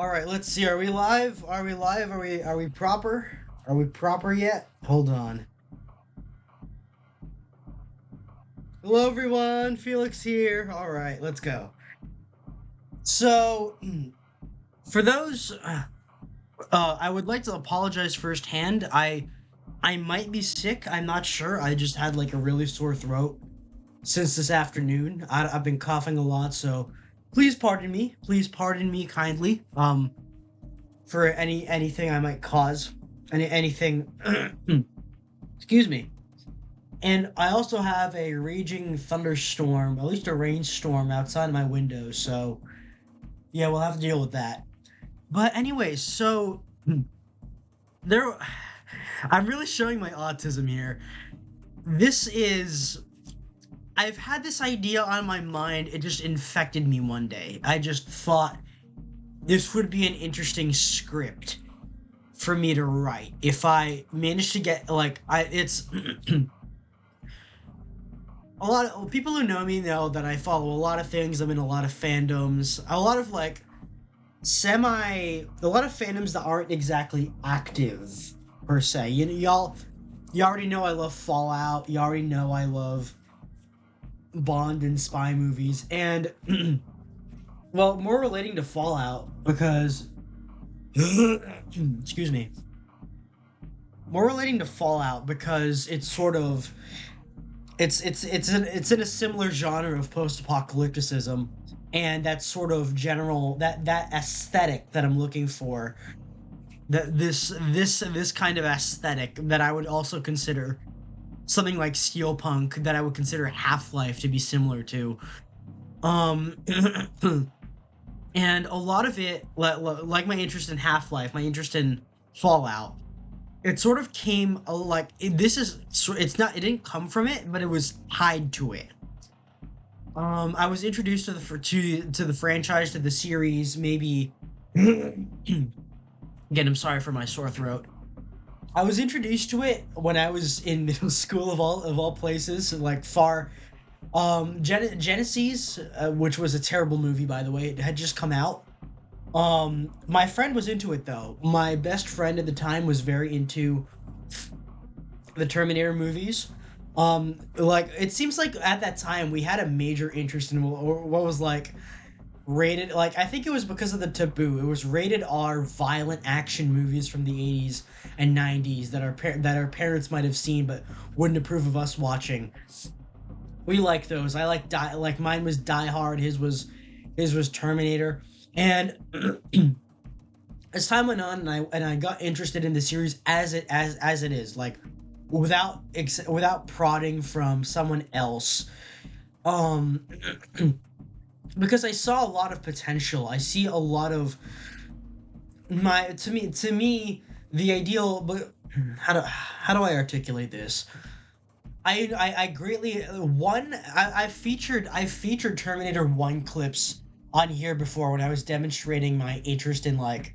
All right, let's see. Are we live? Are we live? Are we proper? Are we proper yet? Hold on. Hello everyone, Felix here. All right, let's go. So, for those I would like to apologize firsthand. I might be sick. I'm not sure. I just had like a really sore throat since this afternoon. I've been coughing a lot, so please pardon me. Please pardon me kindly. For anything I might cause, anything. Excuse me. And I also have a raging thunderstorm, at least a rainstorm outside my window. So yeah, we'll have to deal with that. But anyways, so there, I'm really showing my autism here. This is. I've had this idea on my mind. It just infected me one day. I just thought this would be an interesting script for me to write if I managed to get like it's a lot of people who know me know that I follow a lot of things. I'm in a lot of fandoms, a lot of like a lot of fandoms that aren't exactly active per se. You know, you already know I love Fallout. You already know I love Bond and spy movies, and well, more relating to Fallout because excuse me, more relating to Fallout because it's sort of it's in a similar genre of post-apocalypticism, and that sort of general that aesthetic that I'm looking for, that this kind of aesthetic that I would also consider something like steelpunk, that I would consider Half-Life to be similar to. Um, and a lot of it, like my interest in Half-Life, my interest in Fallout, it sort of came it didn't come from it, but it was tied to it. I was introduced to the franchise, to the series, maybe. Again, I'm sorry for my sore throat. I was introduced to it when I was in middle school, of all places, like far. Genesis, which was a terrible movie, by the way, it had just come out. My friend was into it though. My best friend at the time was very into the Terminator movies. Like it seems like at that time we had a major interest in what was like rated. Like I think it was because of the taboo. It was rated R, violent action movies from the 80s and 90s that our parents might have seen but wouldn't approve of us watching. We like those. I like mine was Die Hard. His was Terminator. And as time went on, and I got interested in the series as it is, like without prodding from someone else, um, because I saw a lot of potential. I see a lot of my to me the ideal. But how do I articulate this? I greatly I featured Terminator 1 clips on here before when I was demonstrating my interest in like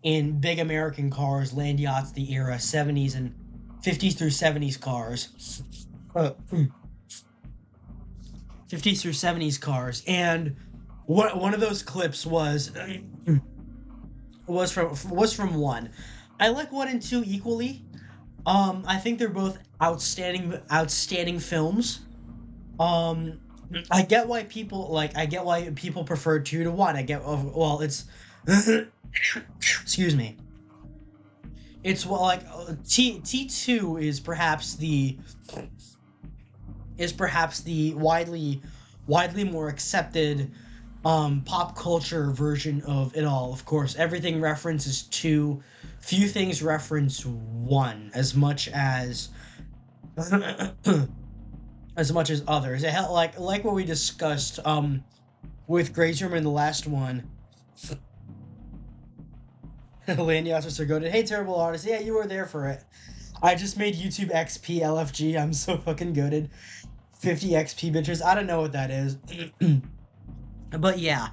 in big American cars, land yachts, the era, 70s and 50s through 70s cars. 50s through 70s cars, and one of those clips was from one. I like one and two equally. I think they're both outstanding films. Um, I get why people prefer two to one. I get well, it's excuse me. It's well, like T2 is perhaps the widely more accepted pop culture version of it all. Of course, everything references two. Few things reference one as much as as much as others. Like what we discussed with Grazer in the last one. Landy Officer goaded. Hey, terrible artist. Yeah, you were there for it. I just made YouTube XP LFG. I'm so fucking goaded. 50 XP bitches. I don't know what that is. But yeah.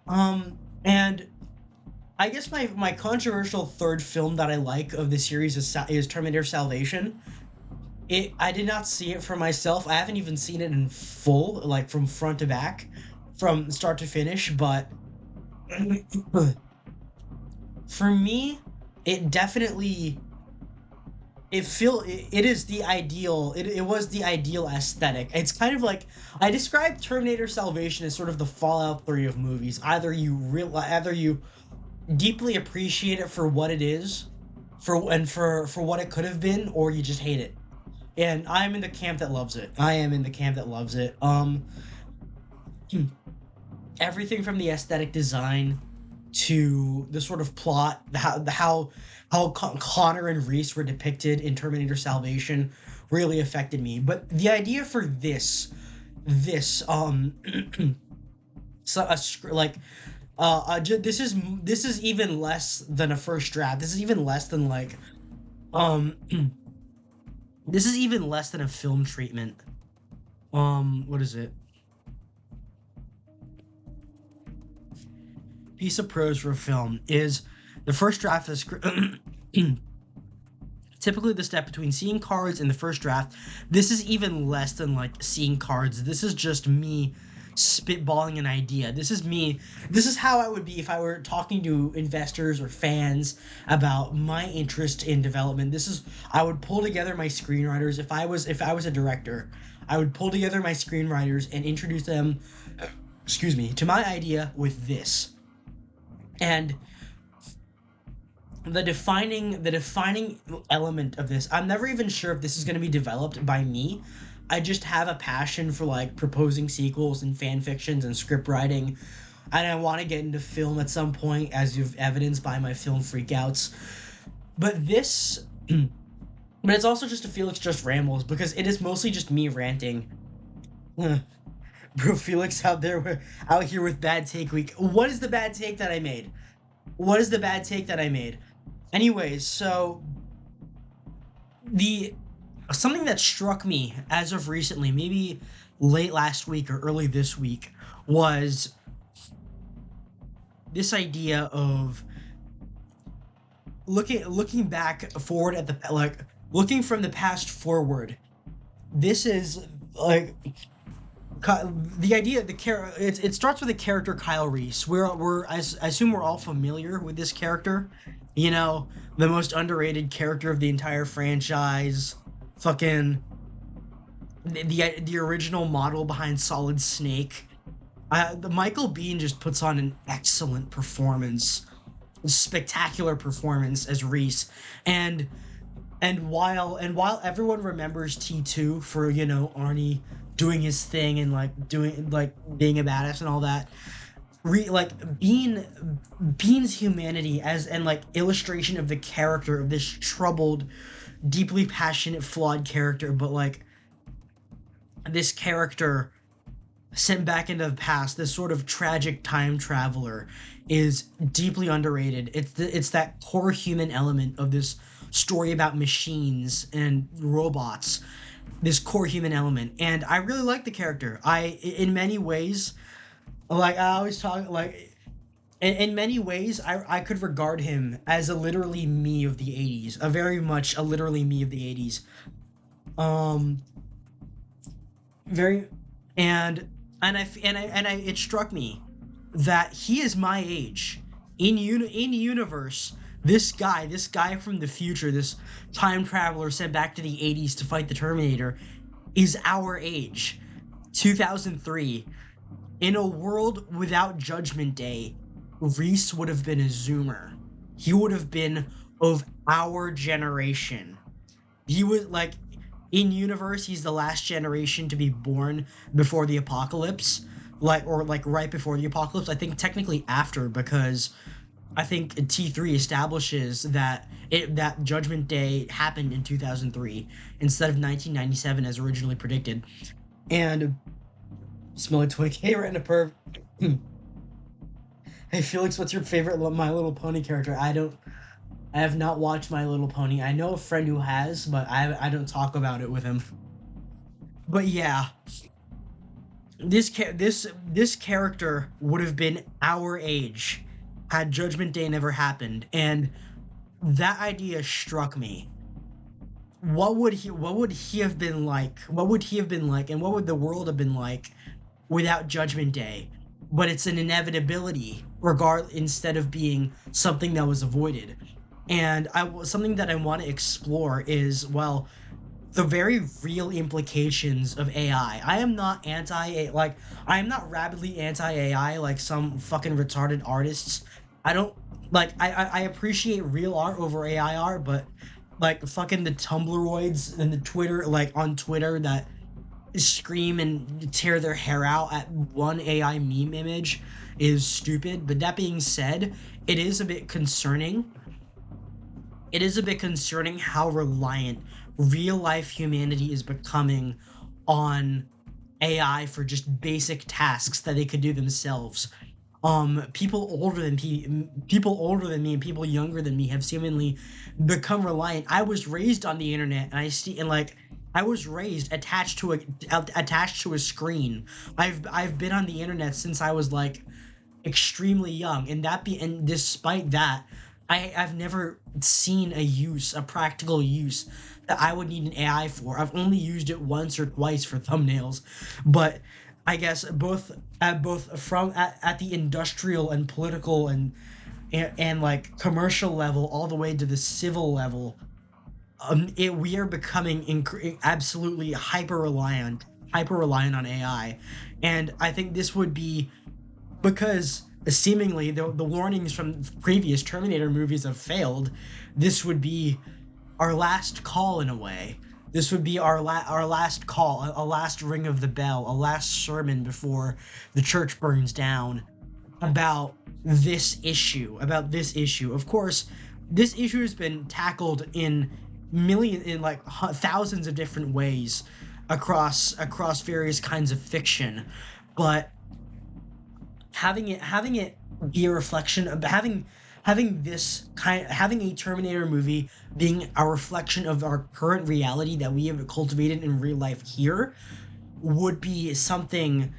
And I guess my controversial third film that I like of the series is Terminator Salvation. I did not see it for myself. I haven't even seen it in full, like from front to back, from start to finish, but For me, it definitely it is the ideal, it was the ideal aesthetic. It's kind of like I described Terminator Salvation as sort of the Fallout 3 of movies. Either you deeply appreciate it for what it is, for what it could have been, or you just hate it. And I'm in the camp that loves it. I am in the camp that loves it. Everything from the aesthetic design to the sort of plot, Connor and Reese were depicted in Terminator Salvation really affected me. But the idea for this so like this is even less than a first draft. This is even less than like um this is even less than a film treatment. What is it? Piece of prose for a film is the first draft of the script. Typically the step between seeing cards and the first draft. This is even less than like seeing cards. This is just me spitballing an idea. This is how I would be if I were talking to investors or fans about my interest in development. I would pull together my screenwriters. If I was a director, I would pull together my screenwriters and introduce them, excuse me, to my idea with this. And the defining element of this, I'm never even sure if this is going to be developed by me. I just have a passion for like proposing sequels and fan fictions and script writing, and I want to get into film at some point, as you've evidenced by my film Freakouts. But this but it's also just a Felix Just Rambles, because it is mostly just me ranting. Bro, Felix out here with bad take week. What is the bad take that I made? What is the bad take that I made? Anyways, so something that struck me as of recently, maybe late last week or early this week, was this idea of looking back forward at looking from the past forward. This is like the idea, it starts with the character Kyle Reese. I assume we're all familiar with this character. You know, the most underrated character of the entire franchise. Fucking the original model behind Solid Snake. The Michael Biehn just puts on an excellent performance, spectacular performance as Reese, and while everyone remembers T2 for, you know, Arnie doing his thing and being a badass and all that, Bean's humanity and illustration of the character of this troubled, deeply passionate, flawed character, but like this character sent back into the past, this sort of tragic time traveler, is deeply underrated. It's that core human element of this story about machines and robots, this core human element, and I really like the character. In many ways, I always talk in many ways, I could regard him as a literally me of the 80s, a very much a literally me of the 80s. Very, and it struck me that he is my age in universe. This guy from the future, this time traveler sent back to the 80s to fight the Terminator, is our age, 2003. In a world without Judgment Day, Reese would have been a Zoomer. He would have been of our generation. He was in universe, he's the last generation to be born before the apocalypse, right before the apocalypse. I think technically after, because I think T3 establishes that Judgment Day happened in 2003 instead of 1997 as originally predicted. And Smelly Twig, hey, Random Perv. Hey Felix, what's your favorite My Little Pony character? I have not watched My Little Pony. I know a friend who has, but I don't talk about it with him. But yeah, this character would have been our age had Judgment Day never happened, and that idea struck me. What would he have been like? What would he have been like, and what would the world have been like without Judgment Day? But it's an inevitability instead of being something that was avoided. And something that I want to explore is, well, the very real implications of AI. I am not I am not rabidly anti AI like some fucking retarded artists. I don't I appreciate real art over AI art, but like fucking the Tumblroids and the Twitter, like on Twitter, that scream and tear their hair out at one AI meme image is stupid. But that being said, it is a bit concerning. It is a bit concerning how reliant real life humanity is becoming on AI for just basic tasks that they could do themselves. People older than me and people younger than me have seemingly become reliant. I was raised on the internet, and I was raised attached to a screen. I've been on the internet since I was like extremely young, and despite that, I've never seen a practical use that I would need an AI for. I've only used it once or twice for thumbnails, but I guess at the industrial and political and like commercial level, all the way to the civil level, we are becoming absolutely hyper reliant on AI. And I think this would be because seemingly the warnings from previous Terminator movies have failed. This would be our last call in a way. This would be our last call, a last ring of the bell, a last sermon before the church burns down about this issue. Of course, this issue has been tackled in thousands of different ways across various kinds of fiction, but having it be a reflection of having a Terminator movie being a reflection of our current reality that we have cultivated in real life here would be something.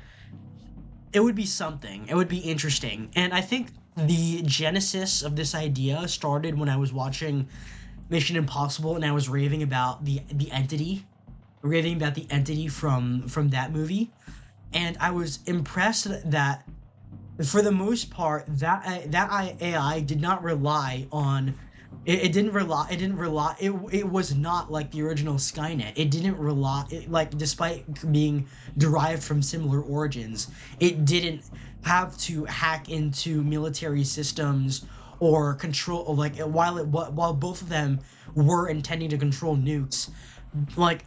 It would be something. It would be interesting. And I think the genesis of this idea started when I was watching Mission Impossible, and I was raving about the entity from that movie, and I was impressed that for the most part that AI did not rely on it was not like the original Skynet. It didn't rely like, despite being derived from similar origins, it didn't have to hack into military systems or control, like, while both of them were intending to control nukes, like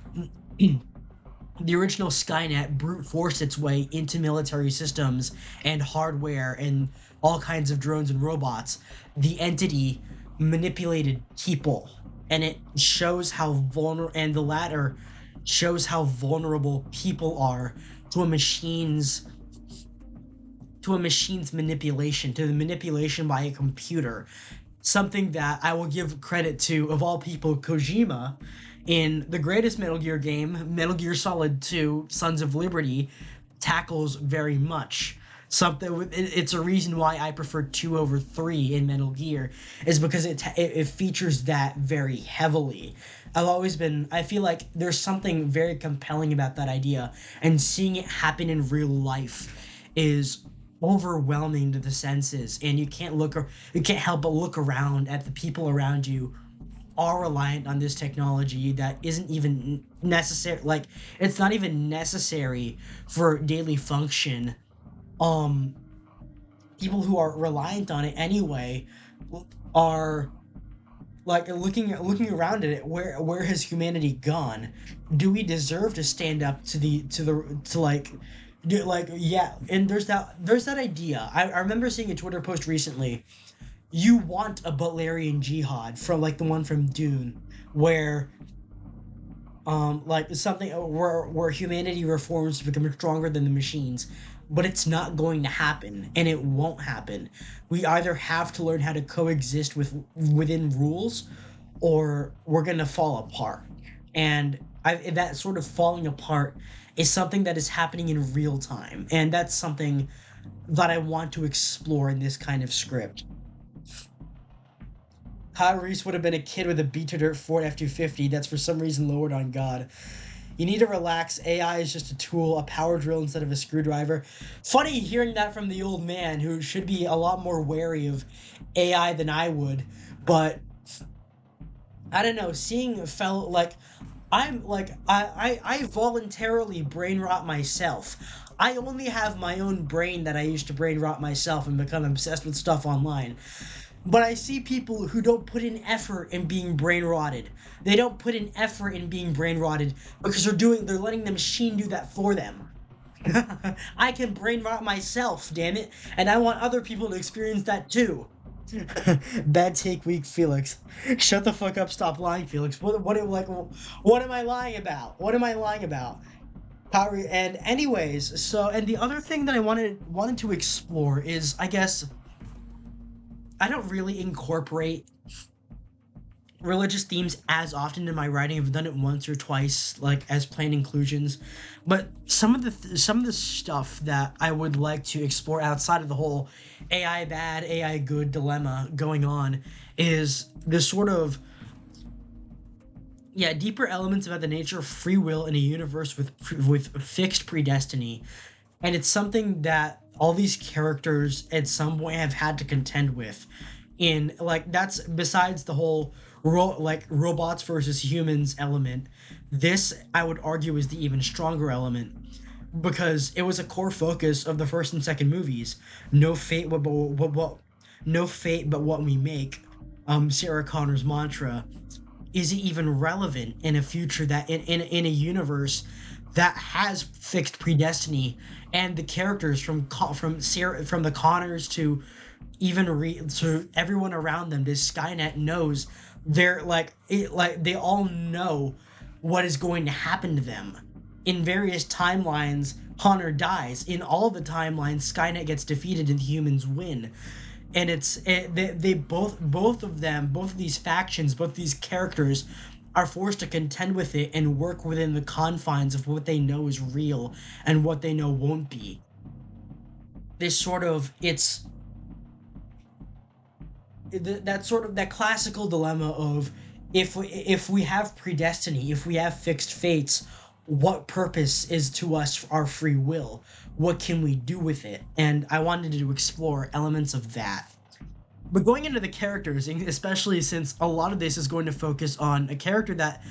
the original Skynet brute forced its way into military systems and hardware and all kinds of drones and robots. The entity manipulated people, and it shows how vulnerable, and the latter shows how vulnerable people are to a machine's manipulation, to the manipulation by a computer. Something that I will give credit to, of all people, Kojima, in the greatest Metal Gear game, Metal Gear Solid 2: Sons of Liberty, tackles very much. It's a reason why I prefer 2 over 3 in Metal Gear, is because it features that very heavily. I feel like there's something very compelling about that idea, and seeing it happen in real life is overwhelming to the senses, and you can't help but look around at the people around you are reliant on this technology that isn't even necessary. Like, it's not even necessary for daily function. um People who are reliant on it anyway are like looking around at it. Where has humanity gone? Do we deserve to stand up to like do, like, yeah. And there's that idea. I remember seeing a Twitter post recently. You want a Butlerian jihad, from like the one from Dune, where like something where humanity reforms to become stronger than the machines. But it's not going to happen, and it won't happen. We either have to learn how to coexist within rules, or we're gonna fall apart. And that sort of falling apart is something that is happening in real time, and that's something that I want to explore in this kind of script. Kyle Reese would have been a kid with a beat to dirt Ford F-250 that's for some reason lowered on God. You need to relax. AI is just a tool, a power drill instead of a screwdriver. Funny hearing that from the old man who should be a lot more wary of AI than I would. But I don't know, seeing a fellow like I'm like I voluntarily brain rot myself. I only have my own brain that I used to brain rot myself and become obsessed with stuff online. But I see people who don't put in effort in being brain rotted. They don't put in effort in being brain rotted because they're letting the machine do that for them. I can brain rot myself, damn it, and I want other people to experience that too. Bad take week, Felix. Shut the fuck up, stop lying, Felix. What am I lying about? What am I lying about? And anyways, and the other thing that I wanted to explore is, I guess, I don't really incorporate religious themes as often in my writing. I've done it once or twice, like as plain inclusions. But some of the stuff that I would like to explore outside of the whole AI bad, AI good dilemma going on is this sort of deeper elements about the nature of free will in a universe with fixed predestiny. And it's something that all these characters at some point have had to contend with. In like that's besides the whole robots versus humans element. This I would argue is the even stronger element because it was a core focus of the first and second movies. No fate, no fate, but what we make. Sarah Connor's mantra. Is it even relevant in a future that in a universe that has fixed predestiny and the characters from the Connors to to everyone around them, this Skynet knows they're they all know what is going to happen to them. In various timelines, Connor dies. In all the timelines, Skynet gets defeated and humans win. And they both of these factions, both these characters are forced to contend with it and work within the confines of what they know is real and what they know won't be. This sort of that classical dilemma of if we have predestiny, if we have fixed fates, what purpose is to us our free will? What can we do with it? And I wanted to explore elements of that. But going into the characters, especially since a lot of this is going to focus on a character that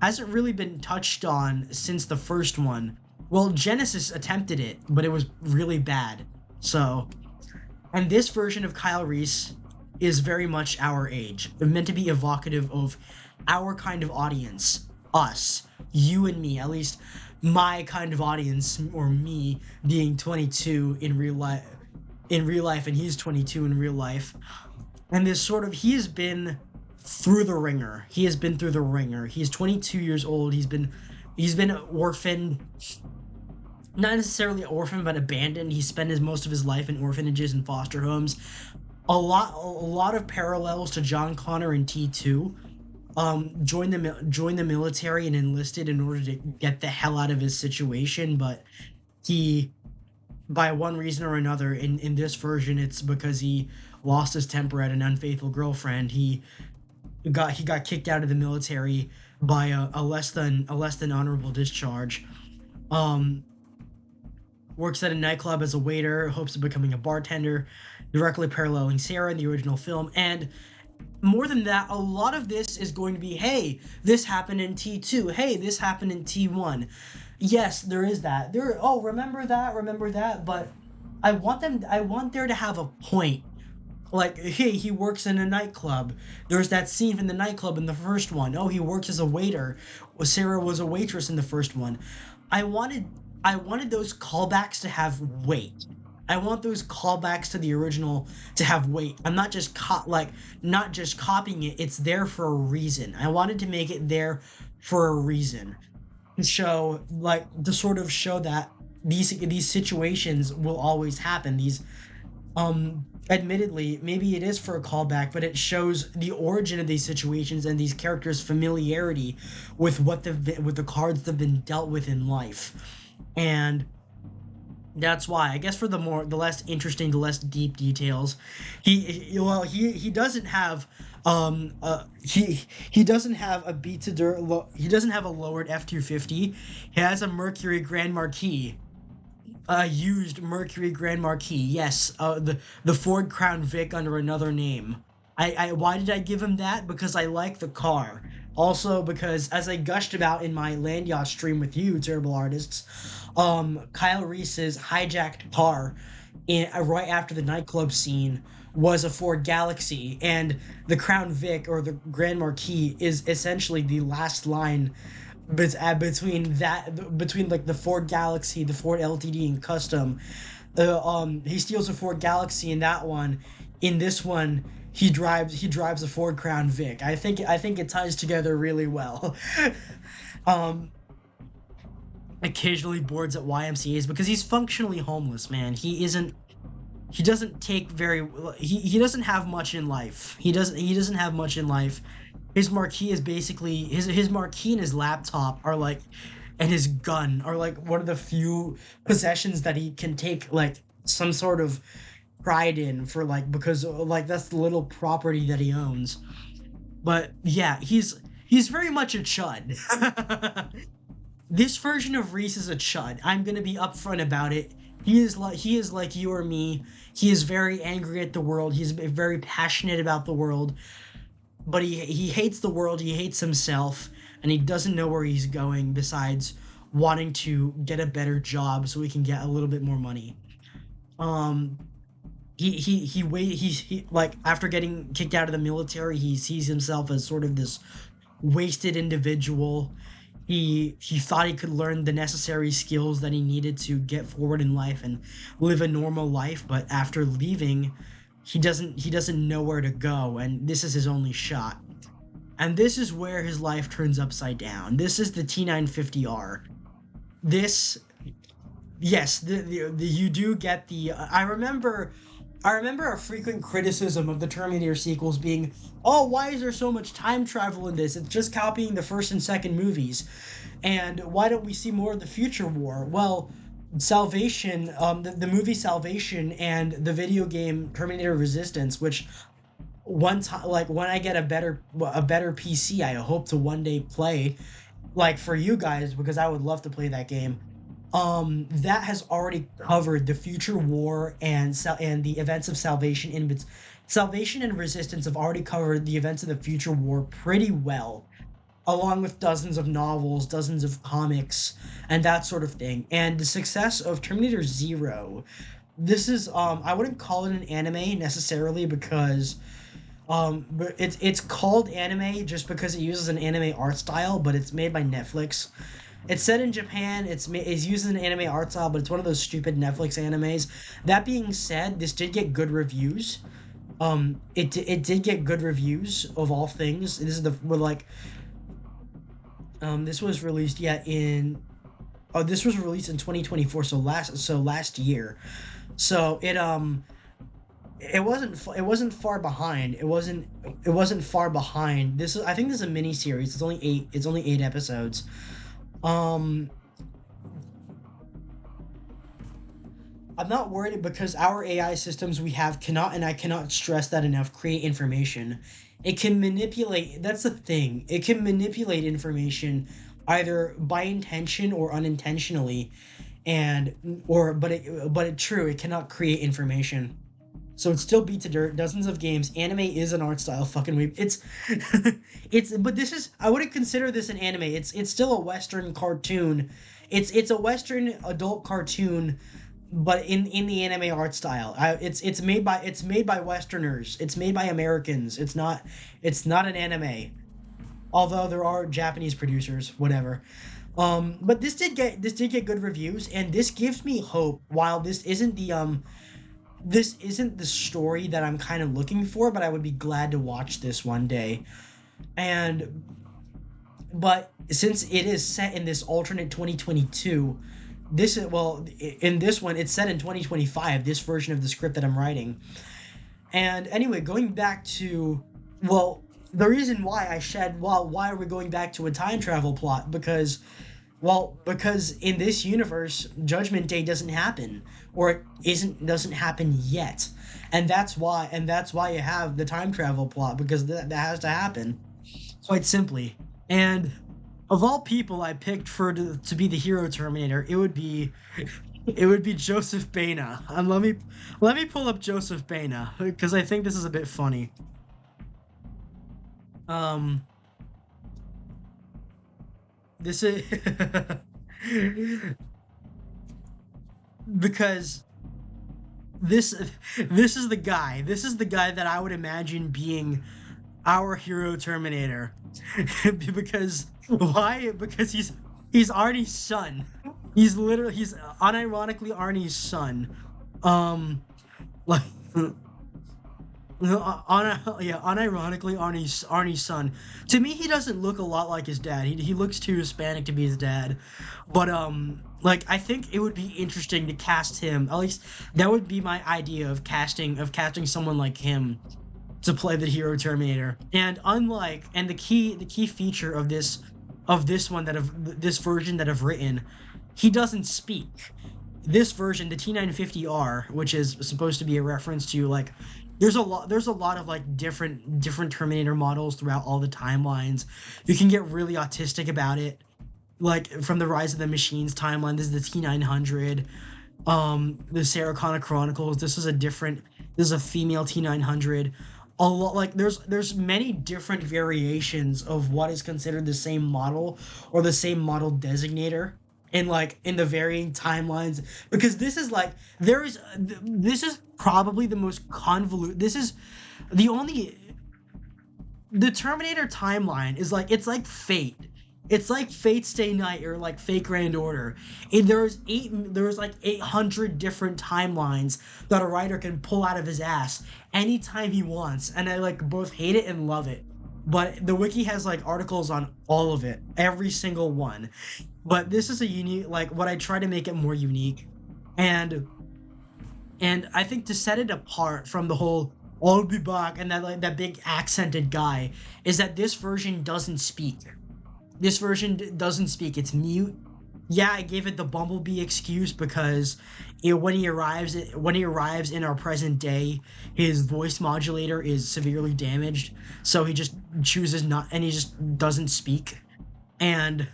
hasn't really been touched on since the first one. Well, Genesis attempted it, but it was really bad. So, and this version of Kyle Reese is very much our age, meant to be evocative of our kind of audience, us, you and me, at least my kind of audience, or me being 22 in real life, and he's 22 in real life. And this sort of, he has been through the ringer. He's 22 years old. He's been orphaned, not necessarily orphaned, but abandoned. He spent most of his life in orphanages and foster homes. A lot of parallels to John Connor in T2. Joined the military and enlisted in order to get the hell out of his situation, but he, by one reason or another, in this version, it's because he lost his temper at an unfaithful girlfriend. He got kicked out of the military by a less than honorable discharge. Works at a nightclub as a waiter, hopes of becoming a bartender, directly paralleling Sarah in the original film. And more than that, a lot of this is going to be, hey, this happened in T2. Hey, this happened in T1. Yes, there is that. Remember that. But I want there to have a point. Like, hey, he works in a nightclub. There's that scene in the nightclub in the first one. Oh, he works as a waiter. Sarah was a waitress in the first one. I wanted those callbacks to have weight. I want those callbacks to the original to have weight. I'm not just not just copying it. It's there for a reason. I wanted to make it there for a reason. To sort of show that these situations will always happen. These admittedly, maybe it is for a callback, but it shows the origin of these situations and these characters' familiarity with with the cards they've been dealt with in life. And That's why, I guess, for the less interesting, the less deep details, he doesn't have he doesn't have a he doesn't have a lowered F-250. He has a Mercury Grand Marquis, used Mercury Grand Marquis. Yes, the Ford Crown Vic under another name. I why did I give him that? Because I like the car. Also because, as I gushed about in my land yacht stream with you, terrible artists, Kyle Reese's hijacked car right after the nightclub scene was a Ford Galaxy, and the Crown Vic, or the Grand Marquis, is essentially the last line between like the Ford Galaxy, the Ford LTD, and Custom. He steals a Ford Galaxy in that one. In this one, he drives a Ford Crown Vic. I think it ties together really well. um, Occasionally boards at YMCA's because he's functionally homeless, man. He doesn't take very he doesn't have much in life. He doesn't have much in life. His marquee is basically his marquee and his laptop are like, and his gun are like one of the few possessions that he can take like some sort of pride in, for like, because like that's the little property that he owns. But yeah, he's very much a chud. This version of Reese is a chud. I'm gonna be upfront about it. He is like you or me. He is very angry at the world. He's very passionate about the world, but he hates the world. He hates himself, and he doesn't know where he's going besides wanting to get a better job so he can get a little bit more money. Um, he like, after getting kicked out of the military, he sees himself as sort of this wasted individual. He thought he could learn the necessary skills that he needed to get forward in life and live a normal life, but after leaving, he doesn't know where to go, and this is his only shot. And this is where his life turns upside down. This is the T950R. This Yes, the you do get the I remember a frequent criticism of the Terminator sequels being, "Oh, why is there so much time travel in this? It's just copying the first and second movies. And why don't we see more of the future war?" Well, Salvation, the movie Salvation, and the video game Terminator Resistance, which one time, like, when I get a better PC, I hope to one day play, like, for you guys, because I would love to play that game. That has already covered the future war and the events of Salvation. Salvation and Resistance have already covered the events of the future war pretty well, along with dozens of novels, dozens of comics, and that sort of thing. And the success of Terminator Zero, this is, I wouldn't call it an anime necessarily, because but it's called anime just because it uses an anime art style, but it's made by Netflix. It's set in Japan. It's using an anime art style, but it's one of those stupid Netflix animes. That being said, this did get good reviews. It did get good reviews, of all things. This is the well, like this was released, yeah, in oh, this was released in 2024, so last year. So it wasn't far behind. It wasn't far behind. I think this is a mini series. It's only 8 episodes. Um, I'm not worried because our AI systems we have cannot, and I cannot stress that enough, create information. It can manipulate, that's the thing. It can manipulate information either by intention or unintentionally, but it true, it cannot create information. So it still beats a dirt. Dozens of games. Anime is an art style. Fucking weep. It's, but this is. I wouldn't consider this an anime. It's still a Western cartoon. It's a Western adult cartoon, but in the anime art style. It's made by Westerners. It's made by Americans. It's not an anime. Although there are Japanese producers, whatever. But this did get good reviews, and this gives me hope. While this isn't the story that I'm kind of looking for, but I would be glad to watch this one day. And but since it is set in this alternate 2022, in this one it's set in 2025, this version of the script that I'm writing. And anyway, going back to, the reason why I shed, why are we going back to a time travel plot? Because, Well, because in this universe, Judgment Day doesn't happen, or it isn't doesn't happen yet, and that's why you have the time travel plot, because that has to happen, quite simply. And of all people I picked to be the hero Terminator, it would be Joseph Baina. And let me pull up Joseph Baina because I think this is a bit funny. Um, this is because this this is the guy that I would imagine being our hero Terminator. Because why? Because he's Arnie's son. He's unironically Arnie's son. Um, like unironically Arnie's son. To me, he doesn't look a lot like his dad. He looks too Hispanic to be his dad. But like I think it would be interesting to cast him. At least that would be my idea of casting someone like him to play the hero Terminator. And the key feature of this one that have this version that I've written, he doesn't speak. This version, the T950R, which is supposed to be a reference to, like, there's a lot of like different Terminator models throughout all the timelines. You can get really autistic about it. Like from the Rise of the Machines timeline, this is the T900. The Sarah Connor Chronicles, this is a female T900. A lot, like there's many different variations of what is considered the same model or the same model designator in the varying timelines, because this is probably the most convoluted. This is the only the Terminator timeline is like, it's like Fate. It's like Fate Stay Night or like Fate Grand Order. And there's like 800 different timelines that a writer can pull out of his ass anytime he wants. And I like both hate it and love it. But the wiki has like articles on all of it, every single one. But this is a unique, like, what I try to make it more unique. And I think to set it apart from the whole "I'll be back" and that, like, that big accented guy, is that this version doesn't speak. This version doesn't speak. It's mute. Yeah, I gave it the Bumblebee excuse because when he arrives in our present day, his voice modulator is severely damaged, so he just chooses not, and he just doesn't speak. And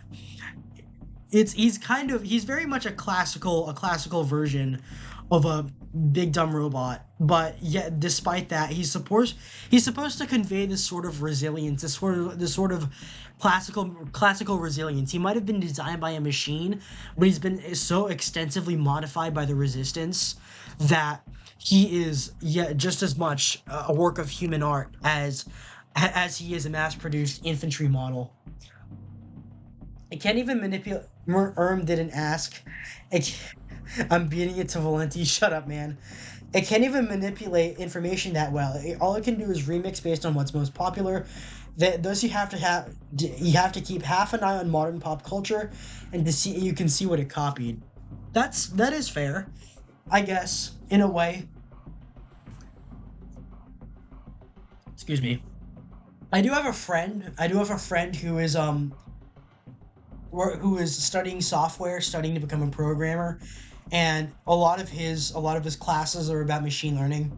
he's very much a classical version of a big dumb robot. But yet, despite that, he's supposed to convey this sort of resilience, this sort of classical resilience. He might have been designed by a machine, but he's been so extensively modified by the Resistance that he is, yeah, just as much a work of human art as he is a mass-produced infantry model. I can't even manipulate. Didn't ask. It, I'm beating it to Valenti. Shut up, man. It can't even manipulate information that well. All it can do is remix based on what's most popular. Thus, you have to keep half an eye on modern pop culture, and to see you can see what it copied. That is fair, I guess, in a way. Excuse me. I do have a friend who is studying software, studying to become a programmer, and a lot of his classes are about machine learning.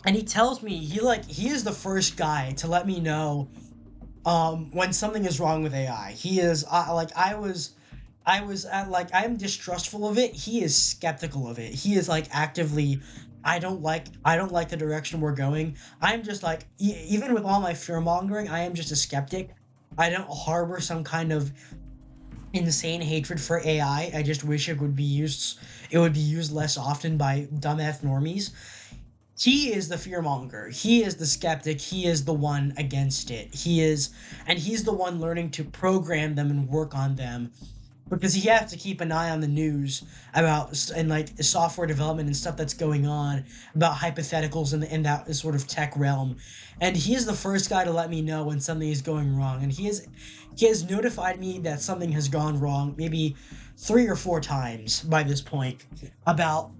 And he tells me he is the first guy to let me know when something is wrong with AI. He is like I'm distrustful of it. He is skeptical of it. He is like actively, I don't like the direction we're going. I'm just like, even with all my fear mongering, I am just a skeptic. I don't harbor some kind of insane hatred for AI. I just wish it would be used less often by dumbass normies. He is the fearmonger. He is the skeptic. He is the one against it. And he's the one learning to program them and work on them, because he has to keep an eye on the news and like software development and stuff that's going on, about hypotheticals in that sort of tech realm. And he is the first guy to let me know when something is going wrong. And he has notified me that something has gone wrong maybe 3 or 4 times by this point about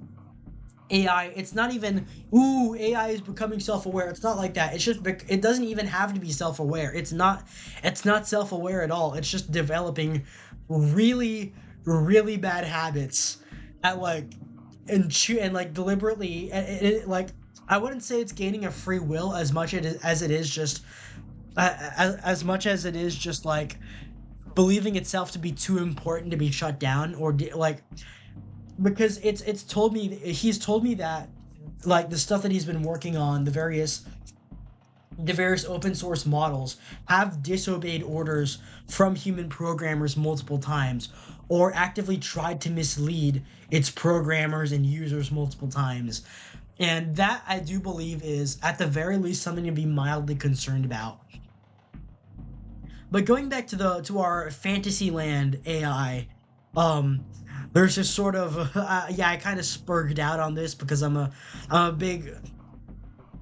AI. It's not even, ooh, AI is becoming self-aware. It's not like that. It's just, it doesn't even have to be self-aware. It's not self-aware at all. It's just developing really, really bad habits at like and like deliberately like I wouldn't say it's gaining a free will as much as it is just as much as it is just like believing itself to be too important to be shut down like because it's told me he's told me that like the stuff that he's been working on the various open source models have disobeyed orders from human programmers multiple times or actively tried to mislead its programmers and users multiple times. And that I do believe is at the very least something to be mildly concerned about. But going back to our Fantasyland AI, um, there's just sort of yeah, I kind of spurred out on this because I'm a big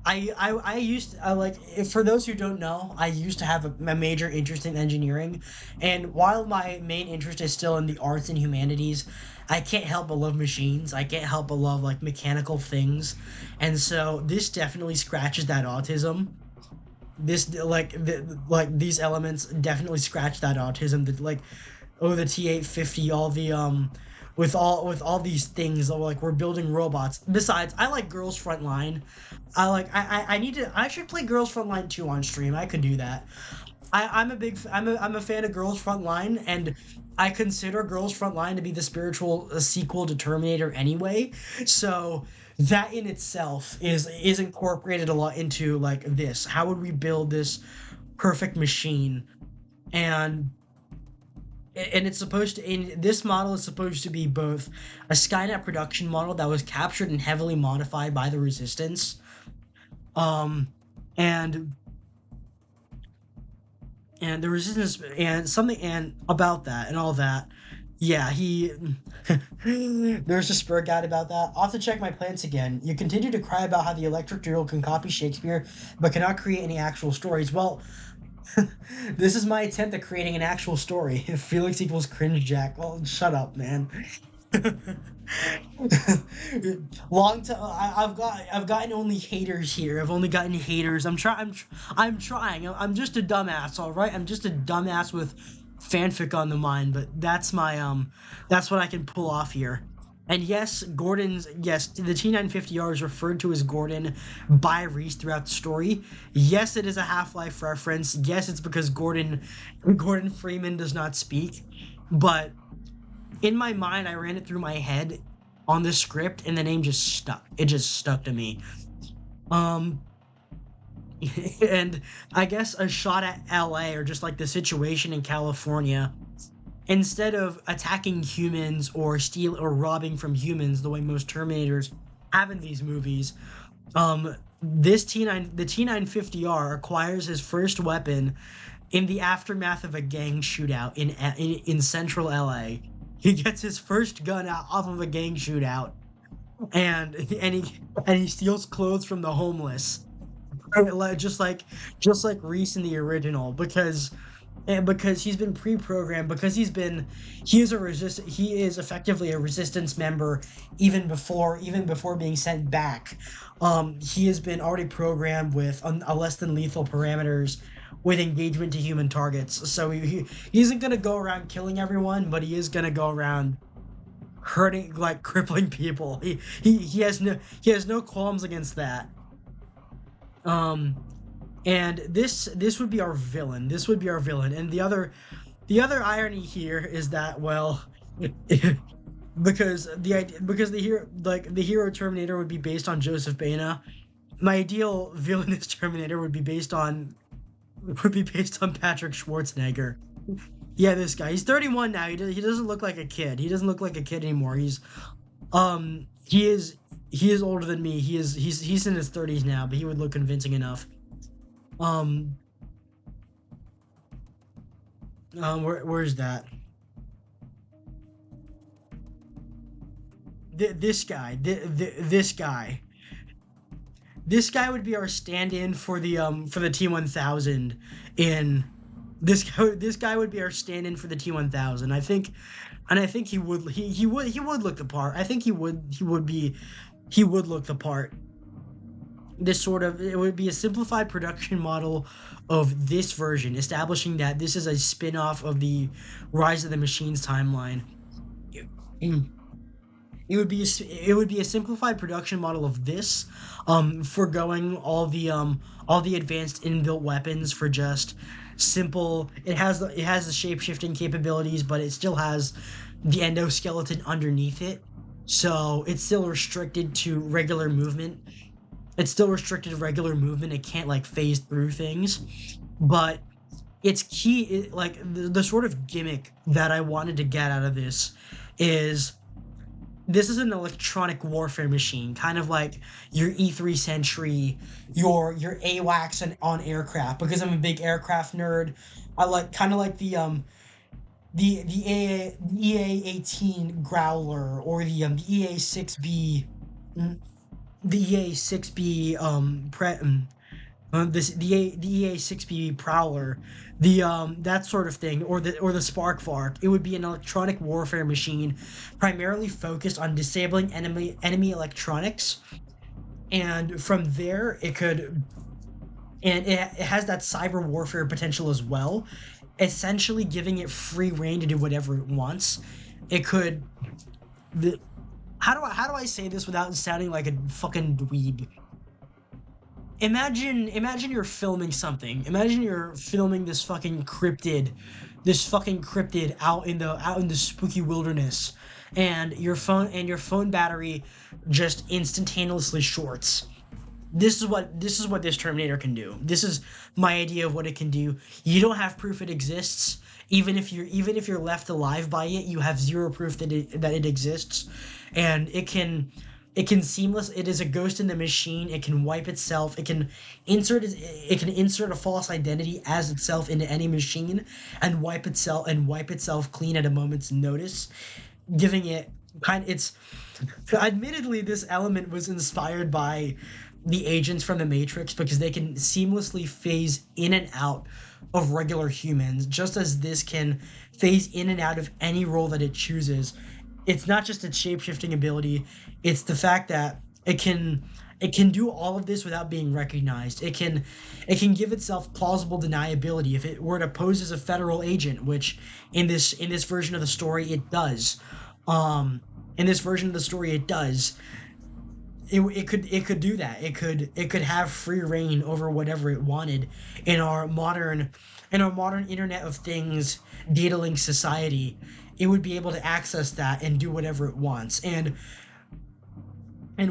I used like for those who don't know, I used to have a major interest in engineering, and while my main interest is still in the arts and humanities, I can't help but love machines. I can't help but love like mechanical things, and so this definitely scratches that autism. Like these elements definitely scratch that autism. That like the T-850, all the with all these things like we're building robots. Besides, I like Girls Frontline. I need to I should play Girls Frontline 2 on stream. I could do that. I'm a fan of Girls Frontline, and I consider Girls Frontline to be the spiritual sequel to Terminator anyway. So that in itself is incorporated a lot into like this. How would we build this perfect machine? And it's supposed to in this model is supposed to be both a Skynet production model that was captured and heavily modified by the Resistance, um, and the Resistance and something and about that and all that. Yeah, he there's a spur guide about that. I'll have to check my plants again. You continue to cry about how the electric drill can copy Shakespeare, but cannot create any actual stories. Well, this is my attempt at creating an actual story. Felix equals cringe Jack. Well, shut up, man. Long time. I've gotten only haters here. I've only gotten haters. I'm trying. I'm just a dumbass. All right. I'm just a dumbass with fanfic on the mind. But that's what I can pull off here. And yes, the T950R is referred to as Gordon by Reese throughout the story. Yes, it is a Half-Life reference. Yes, it's because Gordon Freeman does not speak. But in my mind, I ran it through my head on the script, and the name just stuck. It just stuck to me. Um, and I guess a shot at LA or just like the situation in California, instead of attacking humans or steal or robbing from humans the way most Terminators have in these movies, the T950R acquires his first weapon in the aftermath of a gang shootout in central LA. He gets his first gun out off of a gang shootout, and he steals clothes from the homeless, just like Reese in the original, because he's been pre-programmed, because he is effectively a resistance member even before being sent back. He has been already programmed with a less than lethal parameters with engagement to human targets. So he isn't gonna go around killing everyone, but he is gonna go around hurting, like crippling people. He has no qualms against that. Um, and this would be our villain. This would be our villain. And the other irony here is that, well, because the hero Terminator would be based on Joseph Baina, my ideal villainous Terminator would be based on Patrick Schwarzenegger. Yeah, this guy. He's 31 now. He doesn't look like a kid. He doesn't look like a kid anymore. He is older than me. He's in his 30s now, but he would look convincing enough. Um, where's that? This guy. This guy. This guy would be our stand-in for the T1000 in this guy would be our stand-in for the T1000. I think he would look the part. I think he would look the part. it would be a simplified production model of this version, establishing that this is a spin-off of the Rise of the Machines timeline. Mm. It would be a simplified production model of this, foregoing all the advanced inbuilt weapons for just simple. It has the shape shifting capabilities, but it still has the endoskeleton underneath it, so it's still restricted to regular movement. It's still restricted to regular movement. It can't like phase through things, but it's key. Like the sort of gimmick that I wanted to get out of this is this is an electronic warfare machine, kind of like your E3 Sentry, your AWACS on aircraft. Because I'm a big aircraft nerd, I like kind of like the EA-18 Growler, or the EA-6B, the EA-6B the EA-6B Prowler, that sort of thing, or the Spark Vark. It would be an electronic warfare machine, primarily focused on disabling enemy electronics, and from there it has that cyber warfare potential as well, essentially giving it free reign to do whatever it wants. It could the how do I say this without sounding like a fucking dweeb? Imagine you're filming something. Imagine you're filming this fucking cryptid out in the spooky wilderness, and your phone battery just instantaneously shorts. This is what this Terminator can do. This is my idea of what it can do. You don't have proof it exists. Even if you're left alive by it, you have zero proof that it exists, and it can seamless. It is a ghost in the machine. It can wipe itself. It can insert a false identity as itself into any machine and wipe itself clean at a moment's notice, giving it it's admittedly, this element was inspired by the agents from the Matrix, because they can seamlessly phase in and out of regular humans, just as this can phase in and out of any role that it chooses. It's not just its shape-shifting ability, it's the fact that it can do all of this without being recognized. It can give itself plausible deniability if it were to pose as a federal agent, which in this version of the story it does. In this version of the story it does. It could do that. It could have free reign over whatever it wanted in our modern Internet of Things data link society. It would be able to access that and do whatever it wants. And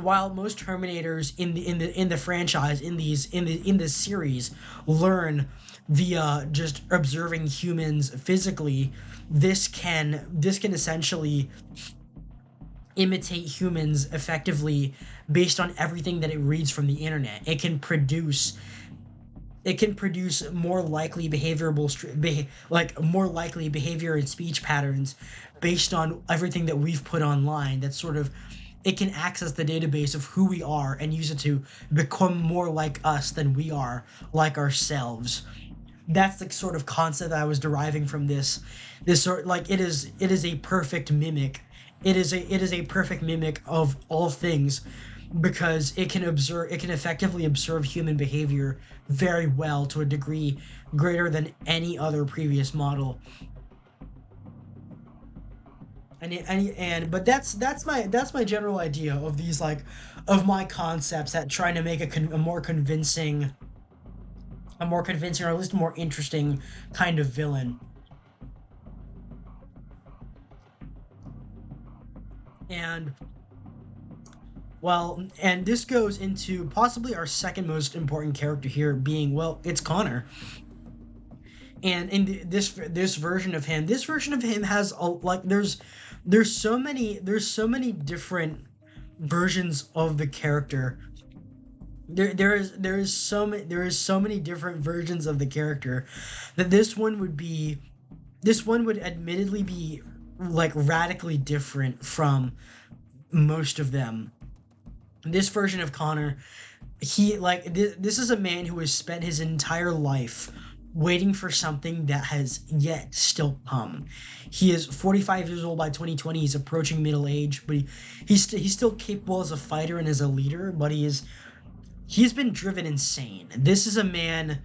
while most Terminators in the franchise, in this series, learn via just observing humans physically, this can essentially imitate humans effectively based on everything that it reads from the internet. It can produce more likely more likely behavior and speech patterns based on everything that we've put online. That's sort of, it can access the database of who we are and use it to become more like us than we are like ourselves. That's the sort of concept that I was deriving from this sort, like, it is a perfect mimic. It is a perfect mimic of all things, because it can effectively observe human behavior very well, to a degree greater than any other previous model. But that's my general idea of these, like, of my concepts, at trying to make a more convincing, or at least more interesting kind of villain. And well, and this goes into possibly our second most important character here, being, well, it's Connor. And in this version of him, has there's so many different versions of the character. There is so many different versions of the character, that this one would admittedly be, like, radically different from most of them. This version of Connor, this is a man who has spent his entire life waiting for something that has yet still come. He is 45 years old by 2020. He's approaching middle age, but he's still capable as a fighter and as a leader, but he's been driven insane. This is a man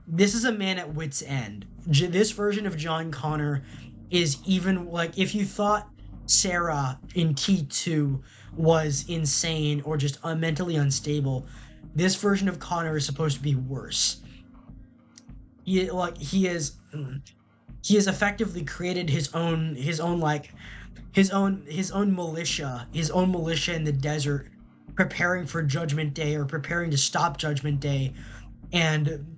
at wit's end. This version of John Connor is even like if you thought Sarah in T2 was insane or just mentally unstable, this version of Connor is supposed to be worse. He has effectively created his own militia in the desert, preparing for Judgment Day or preparing to stop Judgment Day, and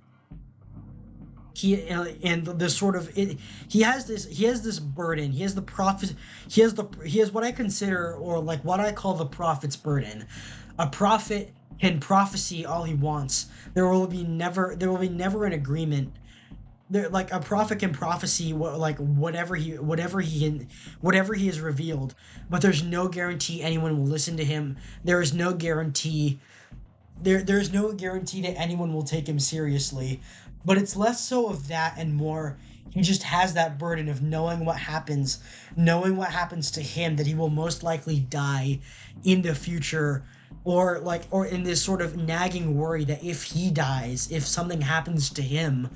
and the sort of he has this burden. He has the prophet. He has what I consider or like what I call the prophet's burden. A prophet can prophesy all he wants. There will be never an agreement. There, like a prophet can prophesy whatever he has revealed, but there's no guarantee anyone will listen to him. There's no guarantee that anyone will take him seriously. But it's less so of that and more he just has that burden of knowing what happens to him, that he will most likely die in the future, or in this sort of nagging worry that if he dies, if something happens to him,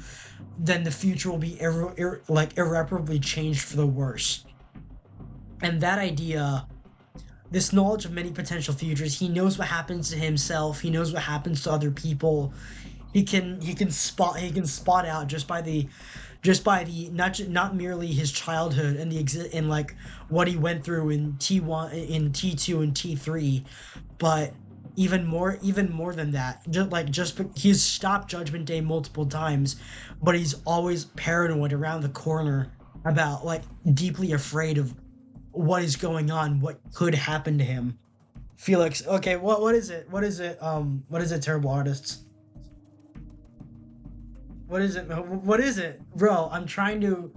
then the future will be irreparably changed for the worse. And that idea, this knowledge of many potential futures, he knows what happens to himself, he knows what happens to other people. He can spot out just by the not merely his childhood and like what he went through in T1, in T2 and T3, but even more than that. He's stopped Judgment Day multiple times, but he's always paranoid around the corner, about like deeply afraid of what is going on, what could happen to him. Felix, okay, what is it? What is it, terrible artists? What is it? What is it? Bro, I'm trying to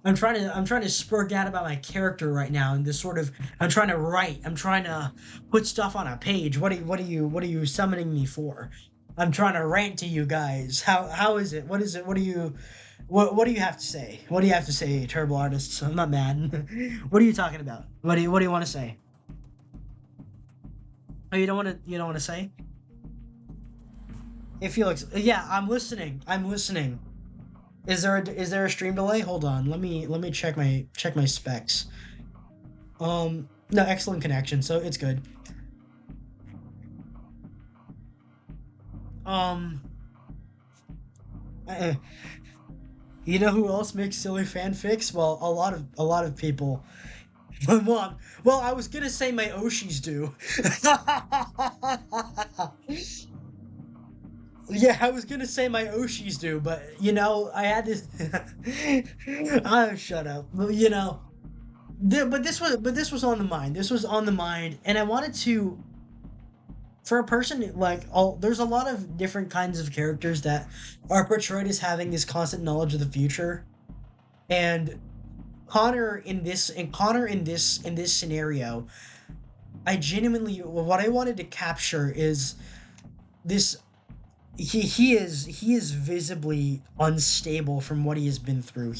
spurg out about my character right now, and this sort of I'm trying to write. I'm trying to put stuff on a page. What are you summoning me for? I'm trying to rant to you guys. How is it? What is it? What do you have to say? What do you have to say, terrible artists? I'm not mad. What are you talking about? What do you want to say? Oh, you don't want to say? Hey Felix, yeah, I'm listening. I'm listening. Is there a stream delay? Hold on. Let me check my specs. No, excellent connection, so it's good. Um, uh, you know who else makes silly fanfics? Well, a lot of people. Well, I was gonna say my Oshis do. Yeah, I was gonna say my Oshis do, but I had this. Oh, shut up. Well, but this was on the mind. This was on the mind, and I wanted to, for a person like all. There's a lot of different kinds of characters that are portrayed as having this constant knowledge of the future, and Connor in this scenario, I genuinely what I wanted to capture is this. He is visibly unstable from what he has been through.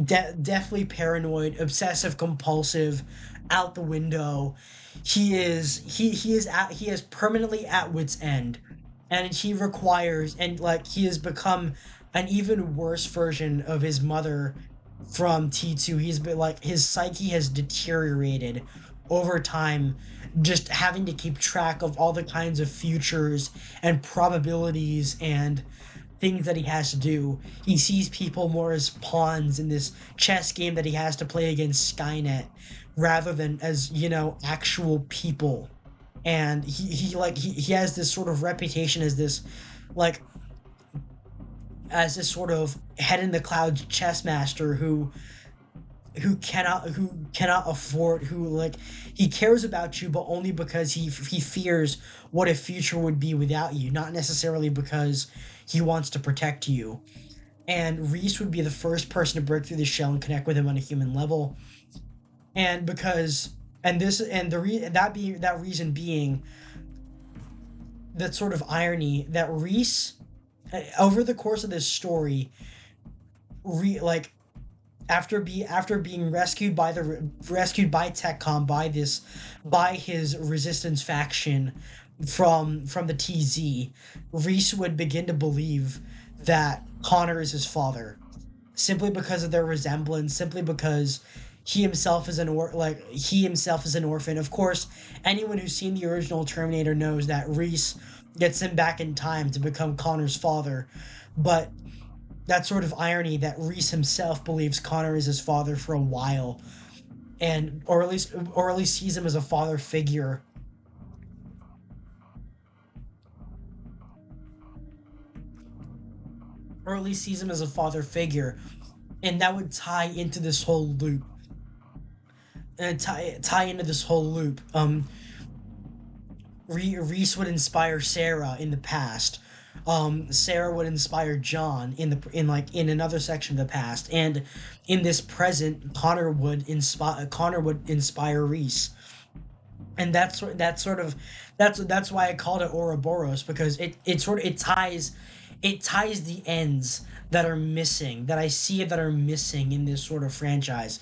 Definitely paranoid, obsessive compulsive, out the window. He is permanently at wit's end, and he has become an even worse version of his mother from T2. He's been like his psyche has deteriorated over time, just having to keep track of all the kinds of futures and probabilities and things that he has to do. He sees people more as pawns in this chess game that he has to play against Skynet, rather than as, actual people. And he has this sort of reputation as this, like, sort of head in the clouds chess master who cannot afford, who, like, he cares about you, but only because he fears what a future would be without you, not necessarily because he wants to protect you. And Reese would be the first person to break through the shell and connect with him on a human level. And because and this and the re- that reason being, that sort of irony that Reese, over the course of this story, like, after being rescued by TechCom, by his resistance faction, from the TZ, Reese would begin to believe that Connor is his father, simply because of their resemblance, simply because he himself is an orphan. Of course, anyone who's seen the original Terminator knows that Reese gets him back in time to become Connor's father, but that sort of irony that Reese himself believes Connor is his father for a while, and or at least sees him as a father figure, or at least sees him as a father figure, and that would tie into this whole loop, and tie into this whole loop. Reese would inspire Sarah in the past. Sarah would inspire John in another section of the past, and in this present, Connor would inspire Reese, and that's why I called it Ouroboros, because it ties the ends that are missing, that I see that are missing in this sort of franchise.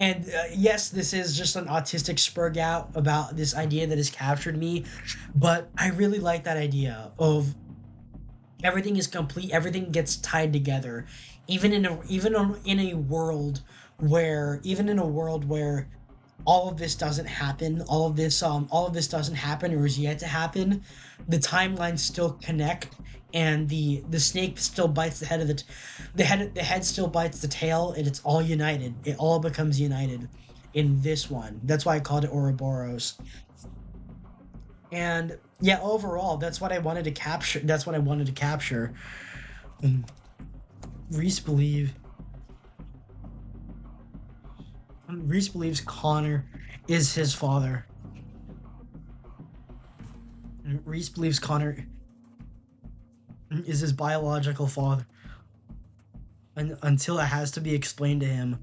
And yes, this is just an autistic spurg out about this idea that has captured me, but I really like that idea of everything is complete, everything gets tied together, in a world where all of this doesn't happen, all of this doesn't happen or is yet to happen, the timelines still connect, and the snake still bites the head of the head still bites the tail, and it's all united. It all becomes united in this one. That's why I called it Ouroboros. And yeah, overall, that's what I wanted to capture. That's what I wanted to capture. Um, Reese believe Reese believes Connor is his father. And Reese believes Connor is his biological father, until it has to be explained to him.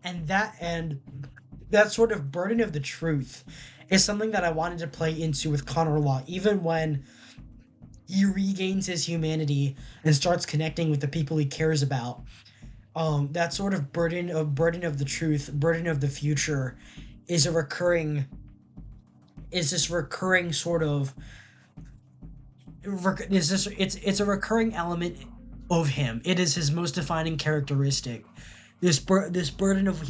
And that sort of burden of the truth is something that I wanted to play into with Connor a lot, even when he regains his humanity and starts connecting with the people he cares about. That sort of burden of the truth, burden of the future, is a recurring is this recurring sort of is this it's a recurring element of him. It is his most defining characteristic. This burden of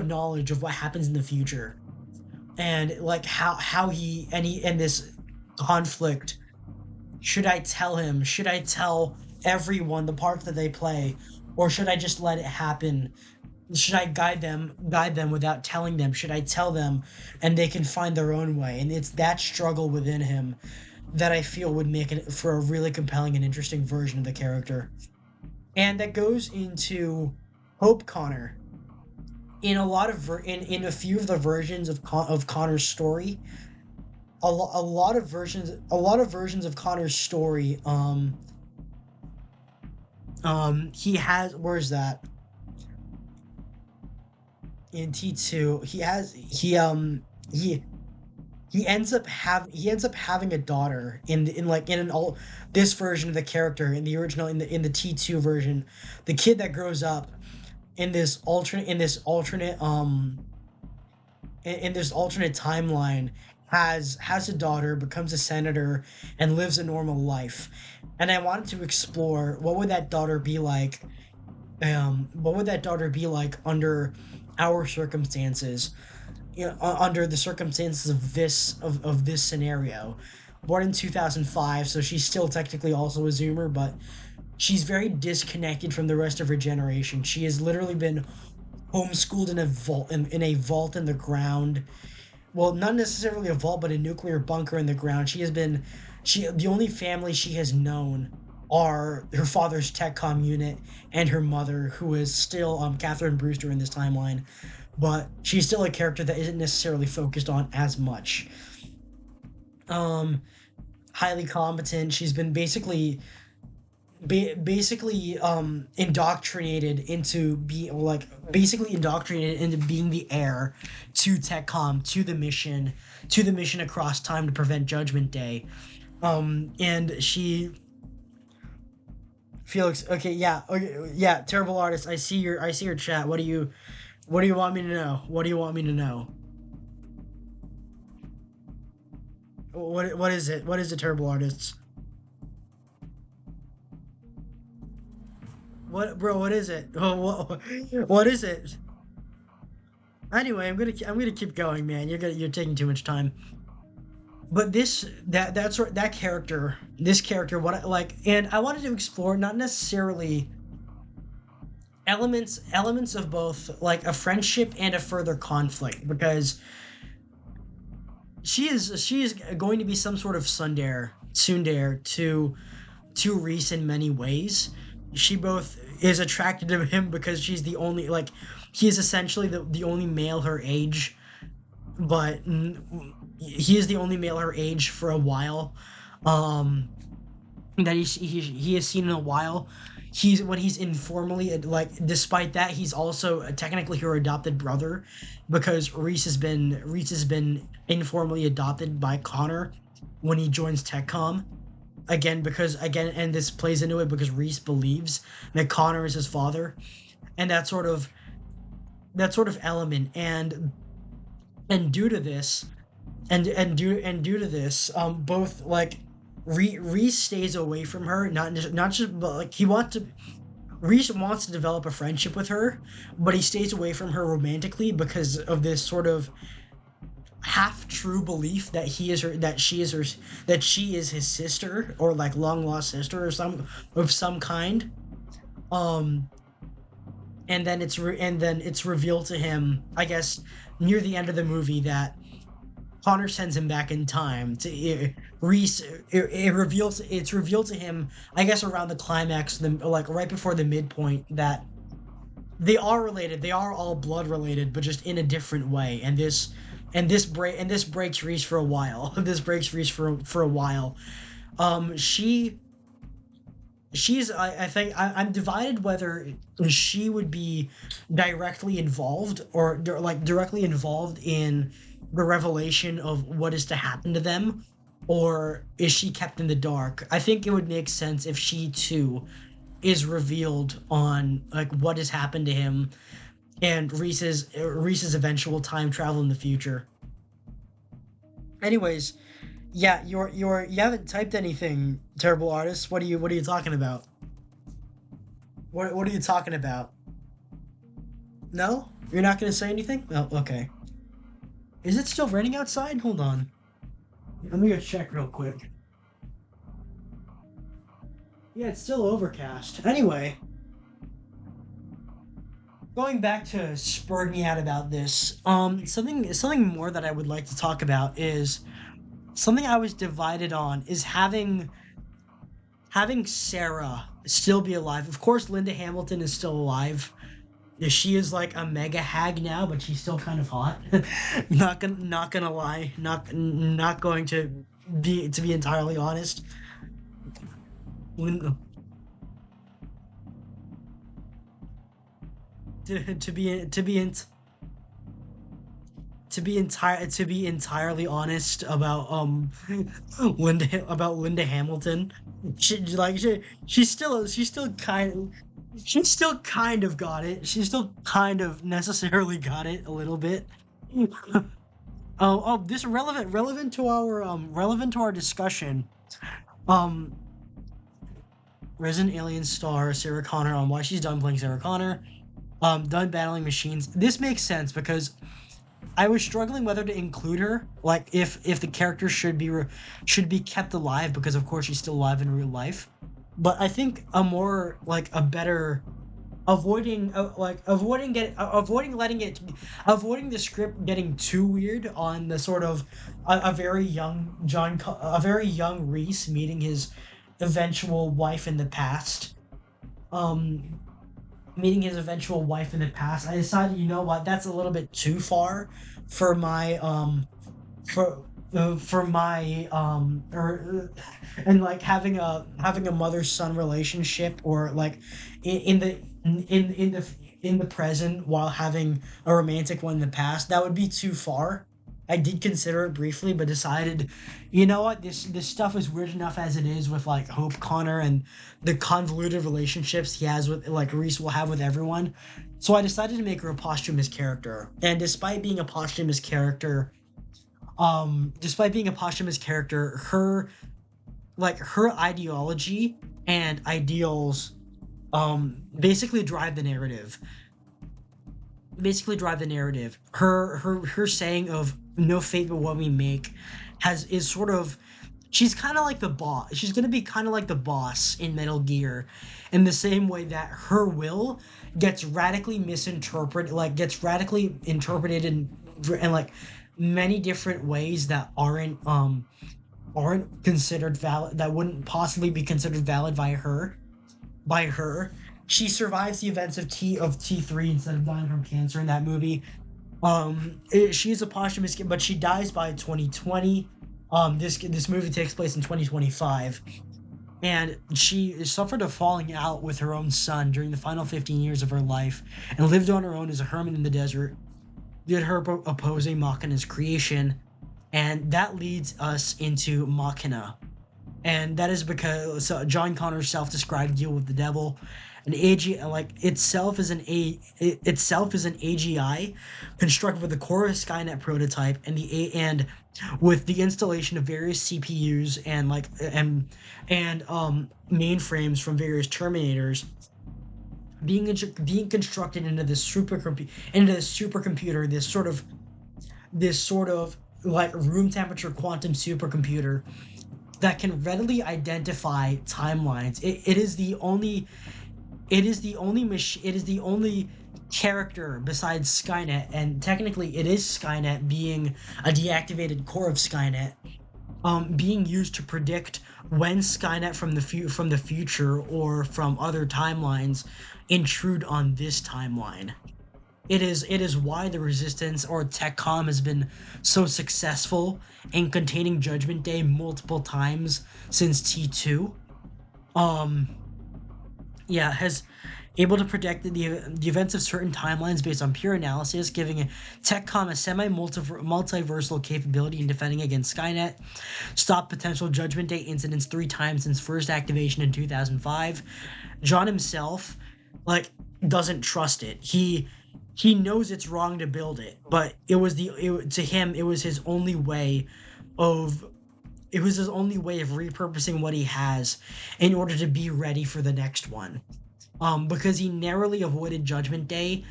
knowledge of what happens in the future, and like how he and this conflict. Should I tell him? Should I tell everyone the part that they play, or should I just let it happen? Should I guide them without telling them? Should I tell them and they can find their own way? And it's that struggle within him that I feel would make it for a really compelling and interesting version of the character. And that goes into Hope Connor. In a few of the versions of Connor's story, a lot of versions of Connor's story, he has, where's that? In T2, he ends up having a daughter in an all this version of the character, in the original, in the T2 version. The kid that grows up in this alternate timeline has a daughter, becomes a senator, and lives a normal life. And I wanted to explore what would that daughter be like under our circumstances, under the circumstances of this scenario. Born in 2005, so she's still technically also a Zoomer, but she's very disconnected from the rest of her generation. She has literally been homeschooled in a vault in the ground. Well, not necessarily a vault, but a nuclear bunker in the ground. The only family she has known are her father's TechCom unit and her mother, who is still Catherine Brewster in this timeline, but she's still a character that isn't necessarily focused on as much. Um, Highly competent. She's been basically indoctrinated into being the heir to TechCom, to the mission across time to prevent Judgment Day. And Felix. Okay, yeah. Terrible artist. I see your chat. what do you want me to know? What do you want me to know? What is it? What is it, terrible artists? What, bro? What is it? What is it? Anyway, I'm gonna keep going, man. You're taking too much time. But that character, this character, what I like, and I wanted to explore not necessarily elements of both like a friendship and a further conflict, because she is going to be some sort of tsundere to Reese in many ways. She both is attracted to him because she's the only, like, he is essentially the only male her age, but he is the only male her age for a while. Um, that he has seen in a while. He's informally, like, despite that, he's also technically her adopted brother, because Reese has been informally adopted by Connor when he joins TechCom. Again, because again, and this plays into it because Reese believes that Connor is his father, and that sort of element, and due to this, and due to this, both like Reese stays away from her, not just, but like Reese wants to develop a friendship with her, but he stays away from her romantically because of this sort of half true belief that she is his sister, or like long lost sister, or some kind. Um, and then it's revealed to him, I guess, near the end of the movie, that Connor sends him back in time to Reese. It's revealed to him, I guess, around the climax, like right before the midpoint, that they are related. They are all blood related, but just in a different way. And this breaks Reese for a while. This breaks Reese for a while. Um, she I think I'm divided whether she would be directly involved, or like directly involved in the revelation of what is to happen to them, or is she kept in the dark. I think it would make sense if she too is revealed on like what has happened to him, and Reese's eventual time travel in the future. Anyways, yeah, you haven't typed anything, terrible artist. What are you talking about? What are you talking about? No? You're not gonna say anything? Oh, okay. Is it still raining outside? Hold on. Let me go check real quick. Yeah, it's still overcast. Anyway, going back to spurred me out about this. Something more that I would like to talk about is something I was divided on, is having Sarah still be alive. Of course, Linda Hamilton is still alive. Yeah, she is like a mega hag now, but she's still kind of hot. Not gonna lie. Not going to be entirely honest. Lin- to be in, to be entirely honest about Linda Hamilton. She still kind of got it. She still kind of necessarily got it a little bit. This relevant to our discussion. Um, Resident Alien star Sarah Connor on why she's done playing Sarah Connor. Done battling machines. This makes sense because I was struggling whether to include her, like if the character should be kept alive, because of course she's still alive in real life. But I think a more like a better avoiding the script getting too weird on the sort of a very young Reese meeting his eventual wife in the past. Um, Meeting his eventual wife in the past. I decided, you know what, that's a little bit too far for my for my or and like having a mother son relationship, or like in the in the present while having a romantic one in the past. That would be too far. I did consider it briefly, but decided, you know what, this stuff is weird enough as it is with like Hope Connor and the convoluted relationships he has with like Reese will have with everyone. So I decided to make her a posthumous character. And despite being a posthumous character, her ideology and ideals basically drive the narrative. Her saying of no fate but what we make is sort of, she's kind of like the boss. She's gonna be kind of like the boss in Metal Gear, in the same way that her will gets radically interpreted in like many different ways that aren't considered valid, that wouldn't possibly be considered valid by her. She survives the events of T3 instead of dying from cancer in that movie. She's a posthumous, but she dies by 2020. This movie takes place in 2025, and she suffered a falling out with her own son during the final 15 years of her life, and lived on her own as a hermit in the desert. Did her opposing Machina's creation, and that leads us into Machina. And that is because John Connor's self-described deal with the devil, an AG like itself is an AGI constructed with the core of a Skynet prototype and with the installation of various CPUs and mainframes from various Terminators being constructed into this supercomputer, this sort of like room temperature quantum supercomputer that can readily identify timelines. It is the only character besides Skynet, and technically it is Skynet being a deactivated core of Skynet, being used to predict when Skynet from the future or from other timelines intrude on this timeline. It is why the Resistance or TechCom has been so successful in containing Judgment Day multiple times since T2. Has able to predict the events of certain timelines based on pure analysis, giving TechCom a multiversal capability in defending against Skynet. Stopped potential Judgment Day incidents 3 times since first activation in 2005. John himself, doesn't trust it. He knows it's wrong to build it, but to him it was his only way of repurposing what he has in order to be ready for the next one. Because he narrowly avoided Judgment Day.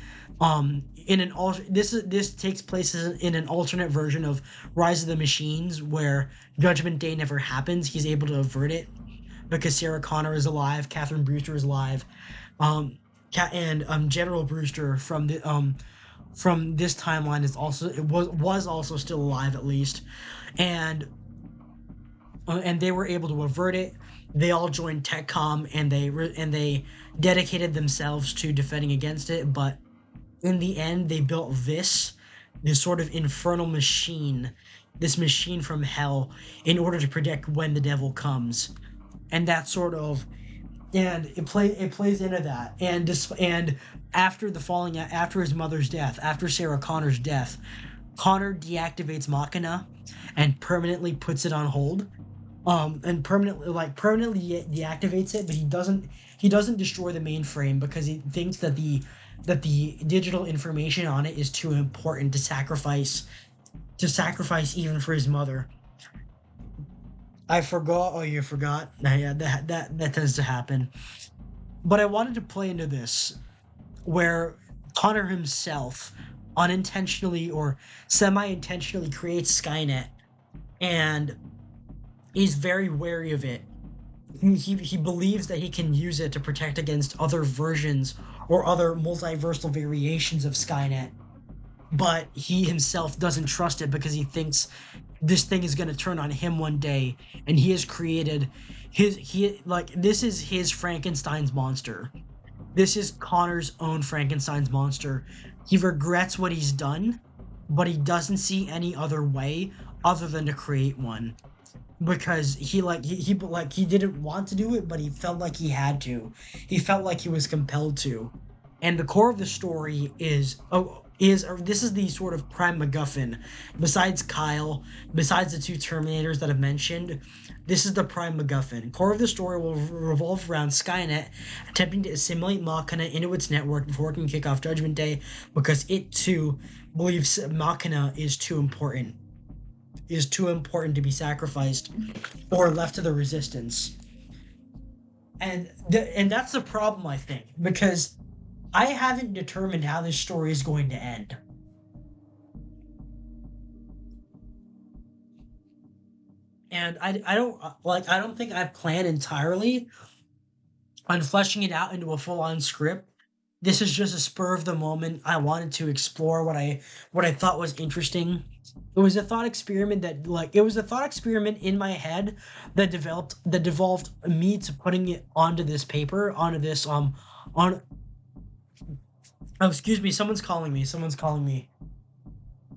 This takes place in an alternate version of Rise of the Machines, where Judgment Day never happens. He's able to avert it because Sarah Connor is alive, Catherine Brewster is alive, and General Brewster from this timeline was also still alive at least, and they were able to avert it. They all joined TechCom and they dedicated themselves to defending against it. But in the end, they built this sort of infernal machine, this machine from hell, in order to predict when the devil comes, and that sort of. And it plays into that, and after his mother's death, after Sarah Connor's death, Connor deactivates Machina and permanently puts it on hold, and permanently deactivates it, but he doesn't destroy the mainframe because he thinks that the digital information on it is too important to sacrifice even for his mother. I forgot. Oh, you forgot? Yeah, that tends to happen. But I wanted to play into this, where Connor himself unintentionally or semi-intentionally creates Skynet, and is very wary of it. He believes that he can use it to protect against other versions or other multiversal variations of Skynet, but he himself doesn't trust it because he thinks this thing is going to turn on him one day, and he has created this is his Frankenstein's monster. This is Connor's own Frankenstein's monster. He regrets what he's done, but he doesn't see any other way other than to create one, because he didn't want to do it, but he felt like he had to. He felt like he was compelled to. and the core of the story is this is the sort of prime MacGuffin. Besides Kyle, besides the two Terminators that I've mentioned, this is the prime MacGuffin. Core of the story will revolve around Skynet attempting to assimilate Machina into its network before it can kick off Judgment Day, because it too believes Machina is too important to be sacrificed or left to the resistance. And that's the problem, I think, because I haven't determined how this story is going to end. And I don't think I've planned entirely on fleshing it out into a full-on script. This is just a spur of the moment. I wanted to explore what I thought was interesting. It was a thought experiment in my head that devolved me to putting it onto this paper, onto this on oh, excuse me, someone's calling me. Someone's calling me.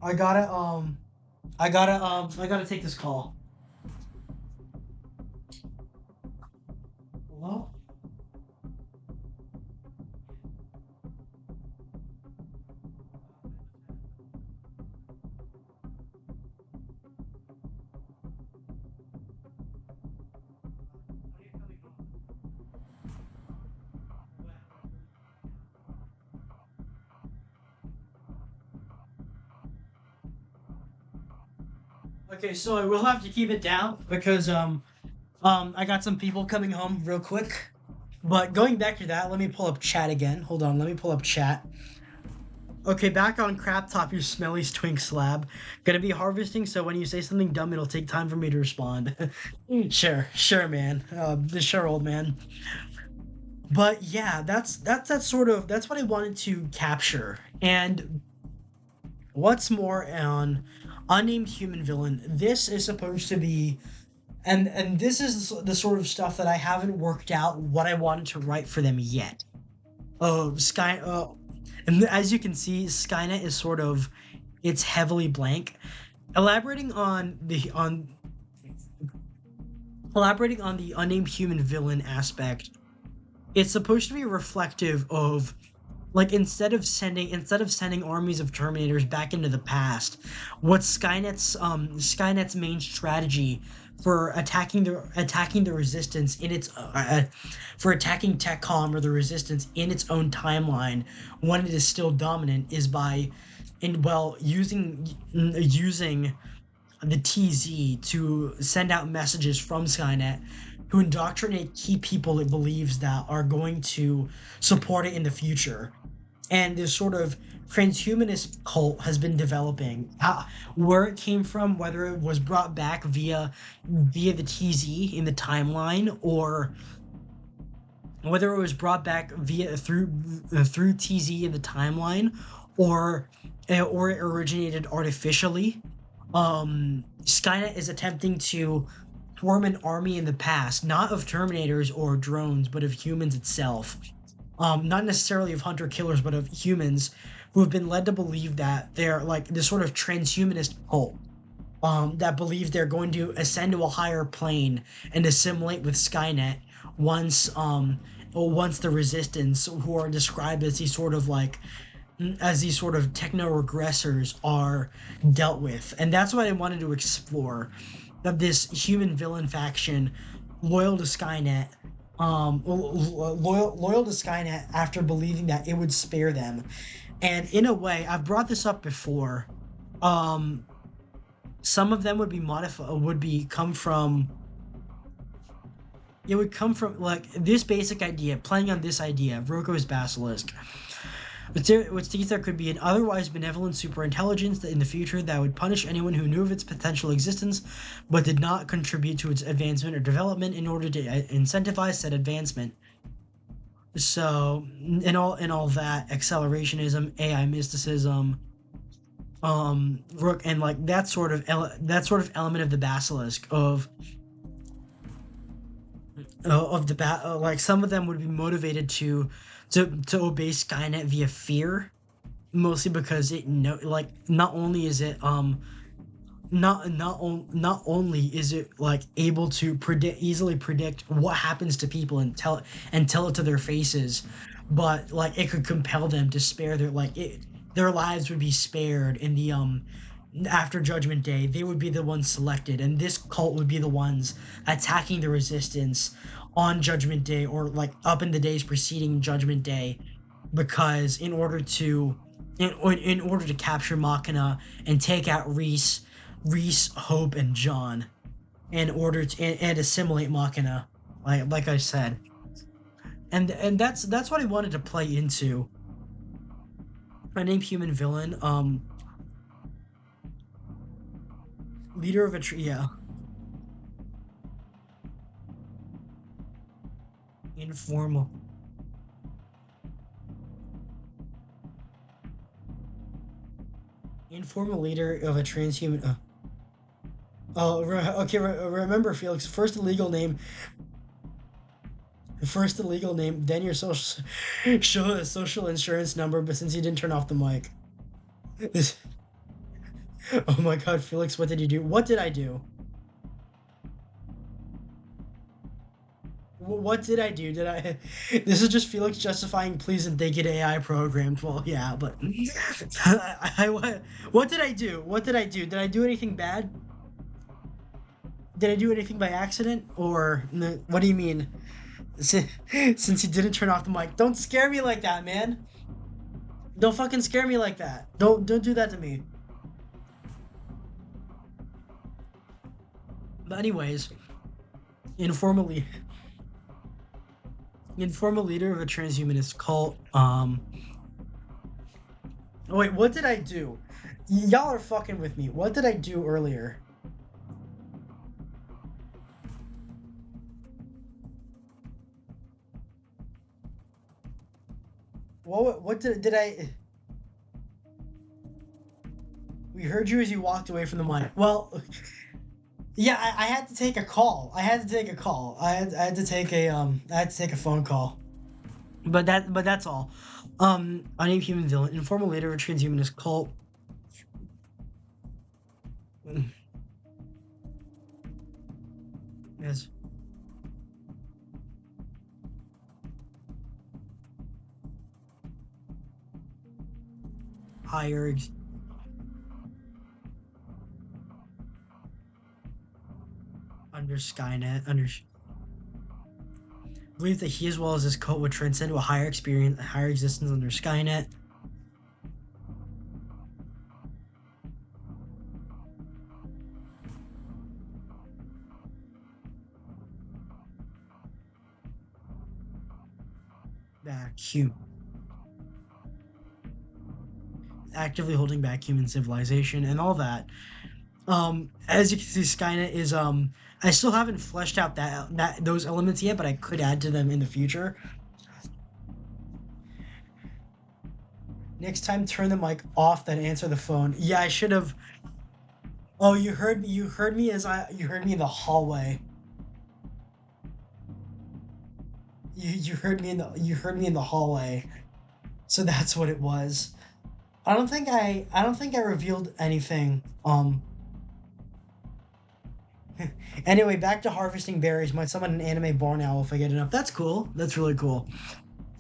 I gotta I gotta take this call. Hello? Okay, so I will have to keep it down because I got some people coming home real quick. But going back to that, let me pull up chat again. Hold on, let me pull up chat. Okay, back on crap top, you smelly twink slab. Gonna be harvesting, so when you say something dumb, it'll take time for me to respond. Sure, man. Sure, old man. But yeah, that's what I wanted to capture. And what's more, on unnamed human villain, this is supposed to be, and this is the sort of stuff that I haven't worked out what I wanted to write for them yet. And as you can see, Skynet is sort of, it's heavily blank. Elaborating on the unnamed human villain aspect, it's supposed to be reflective of, like, instead of sending armies of Terminators back into the past, what Skynet's main strategy for attacking the resistance in its for attacking TechCom or the resistance in its own timeline when it is still dominant is by using the TZ to send out messages from Skynet to indoctrinate key people it believes that are going to support it in the future. And this sort of transhumanist cult has been developing. Where it came from, whether it was brought back via the TZ in the timeline, or whether it was brought back through TZ in the timeline, or it originated artificially. Skynet is attempting to form an army in the past, not of Terminators or drones, but of humans itself. Not necessarily of hunter-killers, but of humans who have been led to believe that they're like this sort of transhumanist cult, that believe they're going to ascend to a higher plane and assimilate with Skynet once the resistance, who are described as these sort of techno regressors, are dealt with. And that's what I wanted to explore, of this human villain faction loyal to Skynet, loyal to Skynet after believing that it would spare them. And in a way, I've brought this up before. Some of them would come from like this basic idea, playing on this idea, Roko's basilisk, which states there could be an otherwise benevolent superintelligence in the future that would punish anyone who knew of its potential existence but did not contribute to its advancement or development in order to incentivize said advancement. So, in all that, accelerationism, AI mysticism, Rook, and like that sort of element of the basilisk like some of them would be motivated to obey Skynet via fear, mostly because not only is it like able to easily predict what happens to people and tell it to their faces, but like it could compel them to spare their lives would be spared in the after Judgment Day. They would be the ones selected, and this cult would be the ones attacking the resistance on Judgment Day, or like up in the days preceding Judgment Day, because in order to capture Machina and take out Reese, Hope, and John, in order to and assimilate Machina, like I said, and that's what I wanted to play into. My name human villain, leader of a tree, yeah, informal. Informal leader of a transhuman. Okay. Remember, Felix. First the legal name, then your social insurance number. But since you didn't turn off the mic, oh my God, Felix, what did you do? What did I do? What did I do? Did I? This is just Felix justifying. Please and they get AI programmed. Well, yeah, but what did I do? What did I do? Did I do anything bad? Did I do anything by accident, or what do you mean? Since you didn't turn off the mic, don't scare me like that, man. Don't fucking scare me like that. Don't do that to me. But anyways, informally, informal leader of a transhumanist cult. Oh wait, what did I do? Y'all are fucking with me. What did I do earlier? What did I? We heard you as you walked away from the mic. Well, yeah, I had to take a call. I had to take a call. I had to take a phone call. But that's all. Unnamed human villain, informal leader of a transhumanist cult. Yes. Higher under Skynet, believe that he as well as his cult would transcend to a higher experience, a higher existence under Skynet. Vacuum. Actively holding back human civilization and all that. As you can see, Skynet is I still haven't fleshed out that those elements yet, but I could add to them in the future. Next time, turn the mic off, then answer the phone. Yeah, I should have. Oh, you heard me. You heard me you heard me in the hallway. You heard me in the hallway. So that's what it was. I don't think I revealed anything. Anyway, back to harvesting berries. Might summon an anime barn owl if I get enough. That's cool. That's really cool.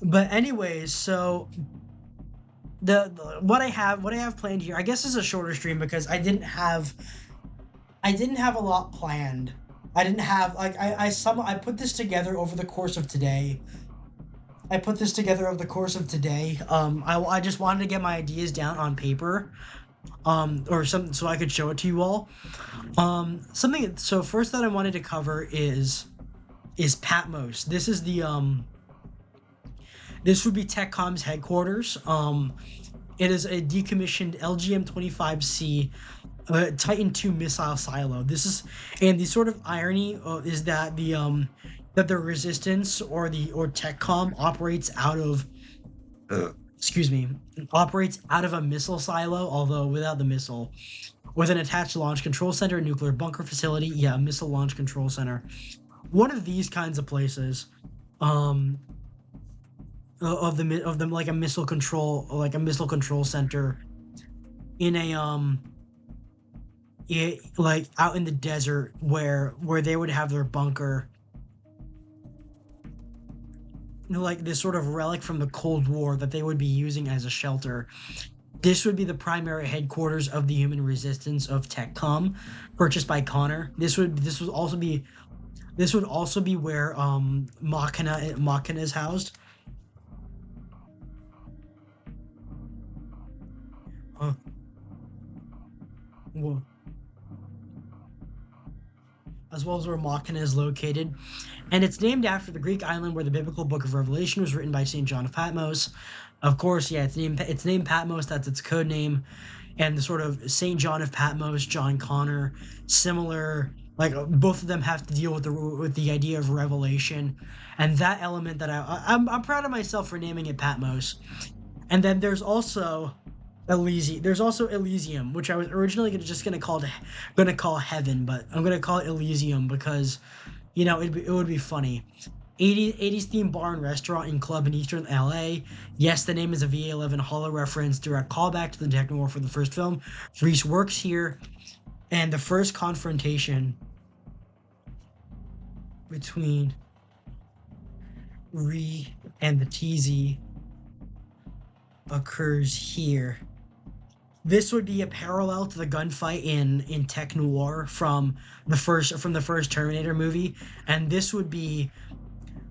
But anyways, so what I have planned here, I guess is a shorter stream because I didn't have a lot planned. I didn't have like I put this together over the course of today. I just wanted to get my ideas down on paper, or something so I could show it to you all. Something. So first that I wanted to cover is Patmos. This is the This would be TechCom's headquarters. It is a decommissioned LGM-25C Titan II missile silo. And the sort of irony is that the resistance or TechCom operates out of operates out of a missile silo, although without the missile, with an attached launch control center, nuclear bunker facility, yeah, missile launch control center. One of these kinds of places, of them like a missile control center in a like out in the desert where they would have their bunker. like this sort of relic from the Cold War that they would be using as a shelter. This would be the primary headquarters of the human resistance of TechCom, purchased by Connor. This would also be where Machina is housed. Uh, well, as well as where Machina is located. And it's named after the Greek island where the biblical book of Revelation was written by St. John of Patmos. Of course, yeah, it's named Patmos, that's its code name. And the sort of St. John of Patmos, John Connor, similar, like both of them have to deal with the idea of revelation, and that element that I'm proud of myself for naming it Patmos. And then there's also Elysium, which I was originally gonna call heaven, but I'm gonna call it Elysium because it would be funny. 80s themed bar and restaurant and club in eastern LA. Yes, the name is a VA11 Hollow reference, direct callback to the techno war for the first film. Reese works here, and the first confrontation between Ree and the TZ occurs here. This would be a parallel to the gunfight in Tech Noir from the first Terminator movie, and this would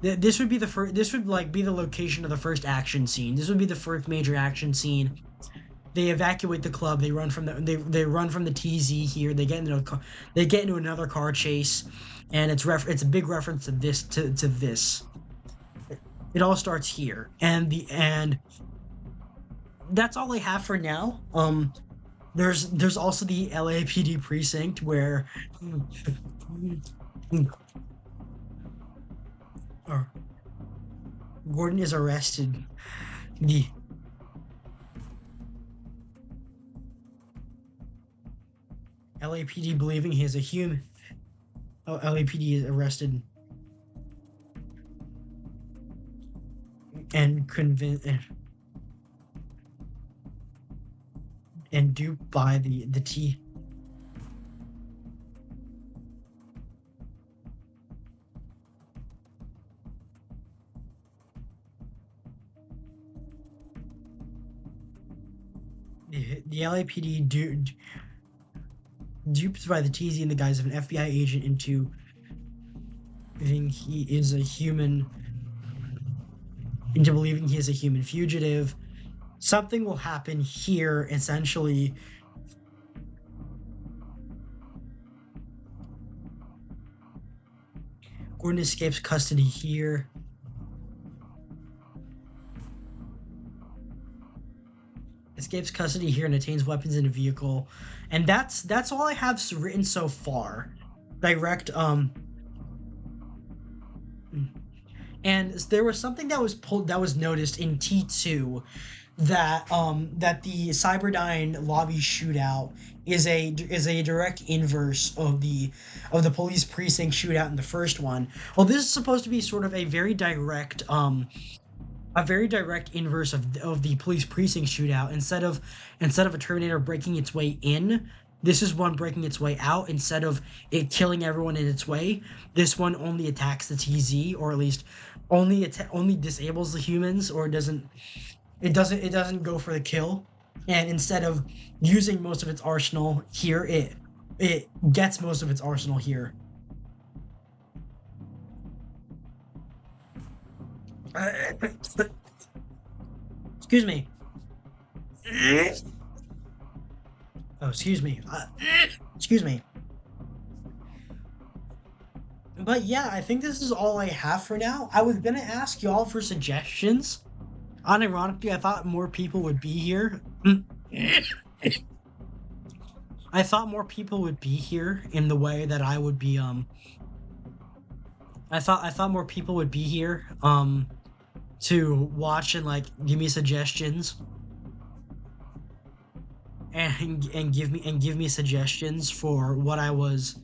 like be the location of the first action scene. This would be the first major action scene. They evacuate the club. They run from the TZ here. They get into another car chase, and it's a big reference to this. It all starts here, and that's all I have for now. There's also the LAPD precinct where Gordon is arrested. The LAPD believing he is a human. Oh, LAPD is arrested and convinced and duped by the T. The LAPD duped by the TZ in the guise of an FBI agent into believing he is a human fugitive. Something will happen here, essentially. Gordon escapes custody here. And attains weapons in a vehicle. And that's all I have written so far. Direct, and there was something that was noticed in T2 that the Cyberdyne lobby shootout is a direct inverse of the police precinct shootout in the first one. Well, this is supposed to be sort of a very direct inverse of the police precinct shootout. Instead of a Terminator breaking its way in, this is one breaking its way out. Instead of it killing everyone in its way, this one only attacks the TZ, or at least only disables the humans, or it doesn't go for the kill. And instead of using most of its arsenal here, it gets most of its arsenal here. Excuse me. Oh, excuse me. Excuse me. But yeah, I think this is all I have for now. I was gonna ask y'all for suggestions. Unironically, I thought more people would be here. I thought more people would be here in the way that I would be. I thought more people would be here. To watch and like give me suggestions. And give me suggestions for what I was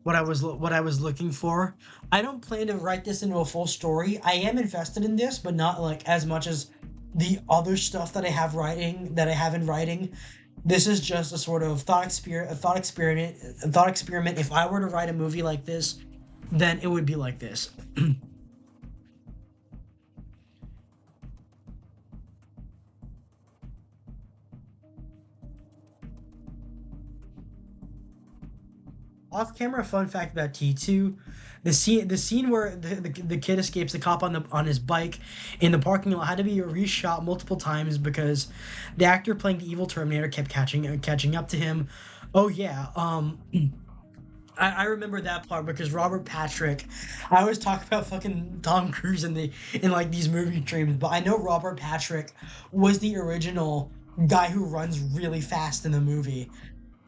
looking for. I don't plan to write this into a full story. I am invested in this, but not like as much as the other stuff that I have in writing. This is just a sort of thought experiment. If I were to write a movie like this, then it would be like this. Off-camera fun fact about T2, the scene where the kid escapes the cop on his bike in the parking lot had to be reshot multiple times because the actor playing the evil Terminator kept catching up to him. Oh yeah, I remember that part because Robert Patrick. I always talk about fucking Tom Cruise in like these movie dreams, but I know Robert Patrick was the original guy who runs really fast in the movie.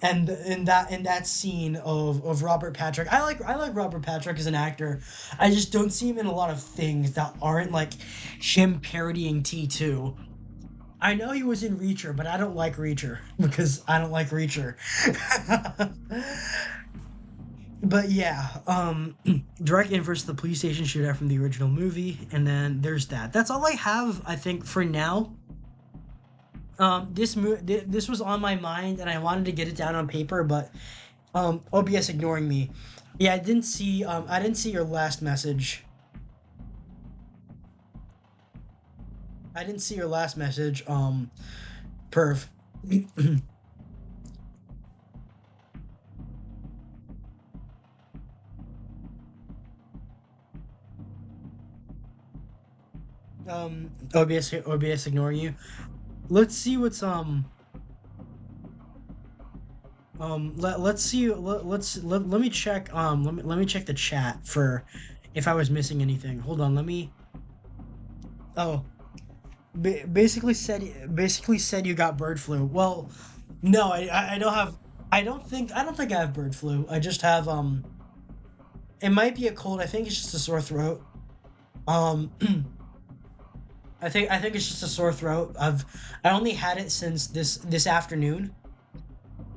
And in that scene of Robert Patrick, I like Robert Patrick as an actor. I just don't see him in a lot of things that aren't like him parodying T2. I know he was in Reacher, but I don't like Reacher because I don't like Reacher. But yeah, direct inverse to the police station shootout from the original movie, and then there's that. That's all I have, I think, for now. This was on my mind, and I wanted to get it down on paper, but OBS ignoring me. Yeah, I didn't see your last message. I didn't see your last message. Perv. OBS ignoring you. Let's see what's let's see let me check let me check the chat for if I was missing anything. Hold on, let me. Oh, basically said you got bird flu. Well, no, I don't have. I don't think I have bird flu. I just have it might be a cold. I think it's just a sore throat. Um I think it's just a sore throat. I only had it since this afternoon.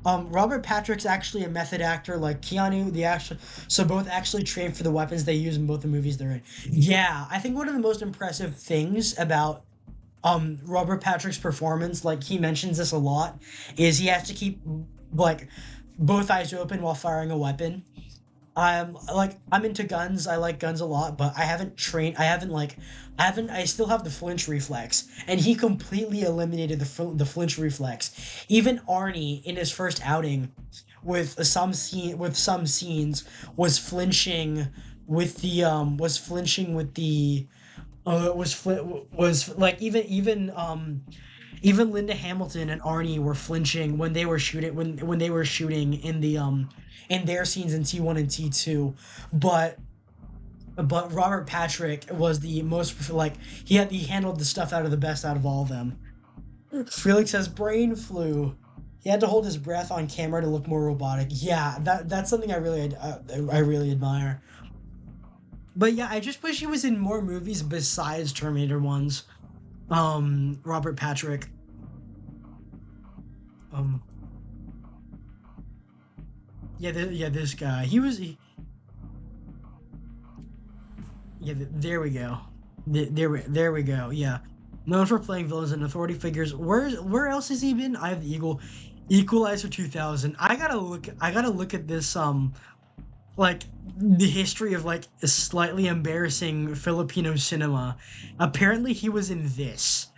Robert Patrick's actually a method actor, like Keanu. So both actually trained for the weapons they use in both the movies they're in. Yeah, I think one of the most impressive things about Robert Patrick's performance, like he mentions this a lot, is he has to keep like both eyes open while firing a weapon. I'm into guns. I like guns a lot, but I haven't trained. I still have the flinch reflex, and he completely eliminated the flinch reflex. Even Arnie in his first outing, with some scenes, was flinching with the was like even Linda Hamilton and Arnie were flinching when they were shooting in their scenes in T1 and T2, but Robert Patrick was the most like he handled the stuff out of the best out of all of them. Felix has brain flu. He had to hold his breath on camera to look more robotic. Yeah, that's something I really admire. But yeah, I just wish he was in more movies besides Terminator ones. Robert Patrick. Um, yeah, this guy. Yeah, there we go. There we go. Yeah, known for playing villains and authority figures. Where else has he been? I have the Equalizer 2000. I gotta look at this like the history of like a slightly embarrassing Filipino cinema. Apparently, he was in this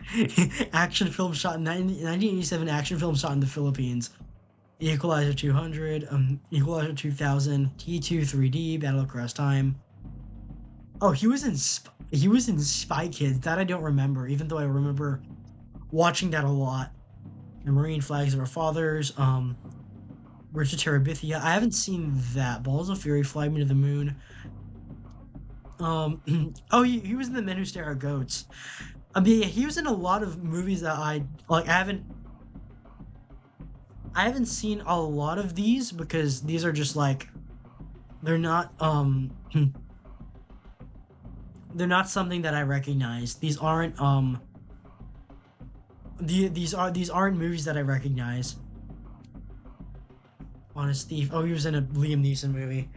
action film shot in 1987 action film shot in the Philippines. Equalizer 200, Equalizer 2000, T2 3D, Battle Across Time. Oh, he was in Spy Kids. That I don't remember, even though I remember watching that a lot. The Marine Flags of Our Fathers, Bridge to Terabithia. I haven't seen that. Balls of Fury, Fly Me to the Moon. Oh, he was in The Men Who Stare at Goats. I mean, yeah, he was in a lot of movies that I like. I haven't seen a lot of these because these are just like they're not they're not something that I recognize. These aren't movies that I recognize. Honest Thief. Oh, he was in a Liam Neeson movie.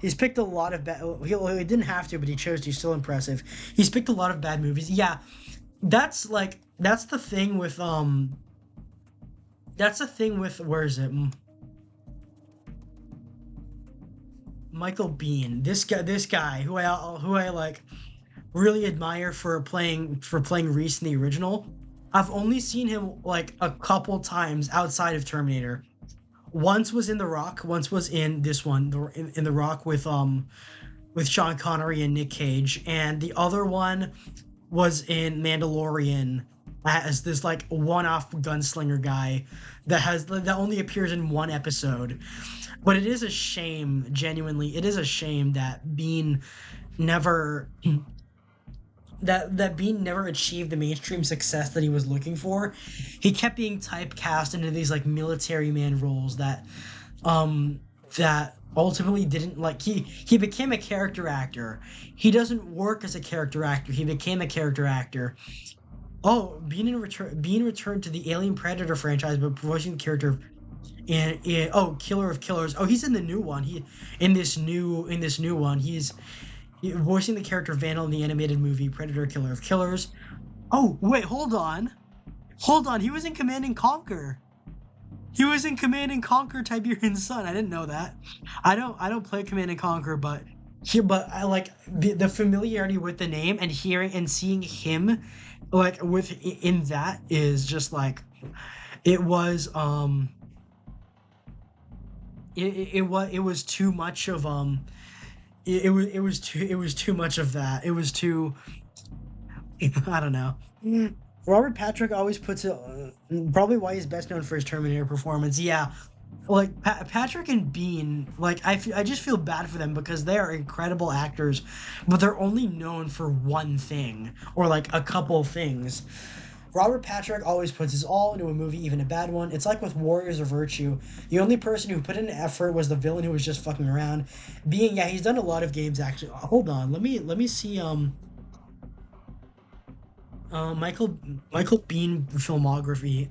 He's picked a lot of bad. He didn't have to, but he chose to. Still impressive. He's picked a lot of bad movies. Yeah, that's the thing with That's the thing with where is it? Michael Biehn. This guy who I like really admire for playing Reese in the original. I've only seen him like a couple times outside of Terminator. Once was in The Rock. Once was in this one, in The Rock with Sean Connery and Nick Cage, and the other one was in Mandalorian as this like one-off gunslinger guy that only appears in one episode. But it is a shame, genuinely, it is a shame that Bean never that Bean never achieved the mainstream success that he was looking for. He kept being typecast into these like military man roles that ultimately didn't like he became a character actor. He doesn't work as a character actor. He became a character actor. Oh, Bean returned to the Alien Predator franchise, but voicing the character in Killer of Killers. Oh, he's in the new one. He in this new one. He's voicing the character Vandal in the animated movie Predator Killer of Killers. Oh, wait, hold on. Hold on. He was in Command and Conquer. He was in Command and Conquer Tiberian Sun. I didn't know that. I don't play Command and Conquer, but I like the familiarity with the name and hearing and seeing him like in that is just like it was it was too much of it was too much of that. It was too I don't know. Robert Patrick always puts it probably why he's best known for his Terminator performance. Yeah, like Patrick and Bean, like I just feel bad for them because they are incredible actors, but they're only known for one thing or like a couple things. Robert Patrick always puts his all into a movie, even a bad one. It's like with Warriors of Virtue. The only person who put in effort was the villain who was just fucking around. Being, yeah, he's done a lot of games actually. Hold on, let me see Michael Bean filmography.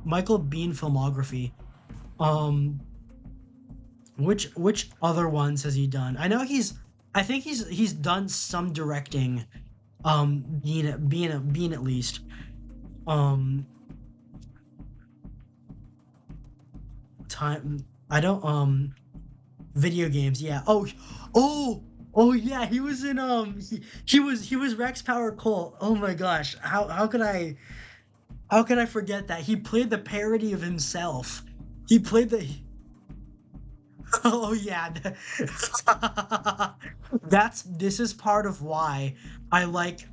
Michael Bean filmography. Um, which other ones has he done? I think he's done some directing. Being at least. Um, time. I don't. Video games. Yeah. Oh yeah. He was in. He was Rex Power Colt. Oh my gosh. How could I forget that? He played the parody of himself. He played the. Oh yeah. This is part of why I like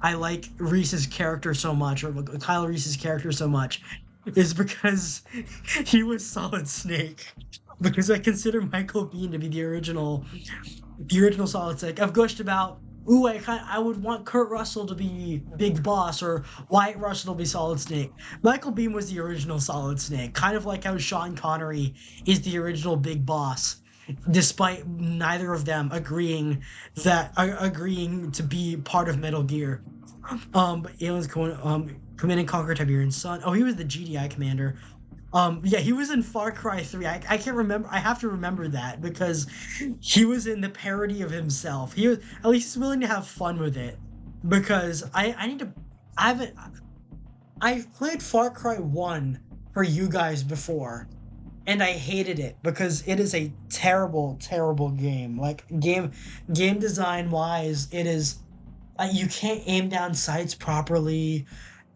Reese's character so much, or Kyle Reese's character so much, is because he was Solid Snake. Because I consider Michael Bean to be the original Solid Snake. I've gushed about, ooh, I would want Kurt Russell to be Big Boss or Wyatt Russell to be Solid Snake. Michael Bean was the original Solid Snake, kind of like how Sean Connery is the original Big Boss, despite neither of them agreeing to be part of Metal Gear. But Aliens Command and Conquer Tiberian Sun. Oh, he was the GDI commander. Yeah, he was in Far Cry 3. I can't remember. I have to remember that because he was in the parody of himself. He was at least he's willing to have fun with it. Because I need to. I haven't. I've played Far Cry 1 for you guys before, and I hated it because it is a terrible, terrible game. Like game design wise, it is. You can't aim down sights properly.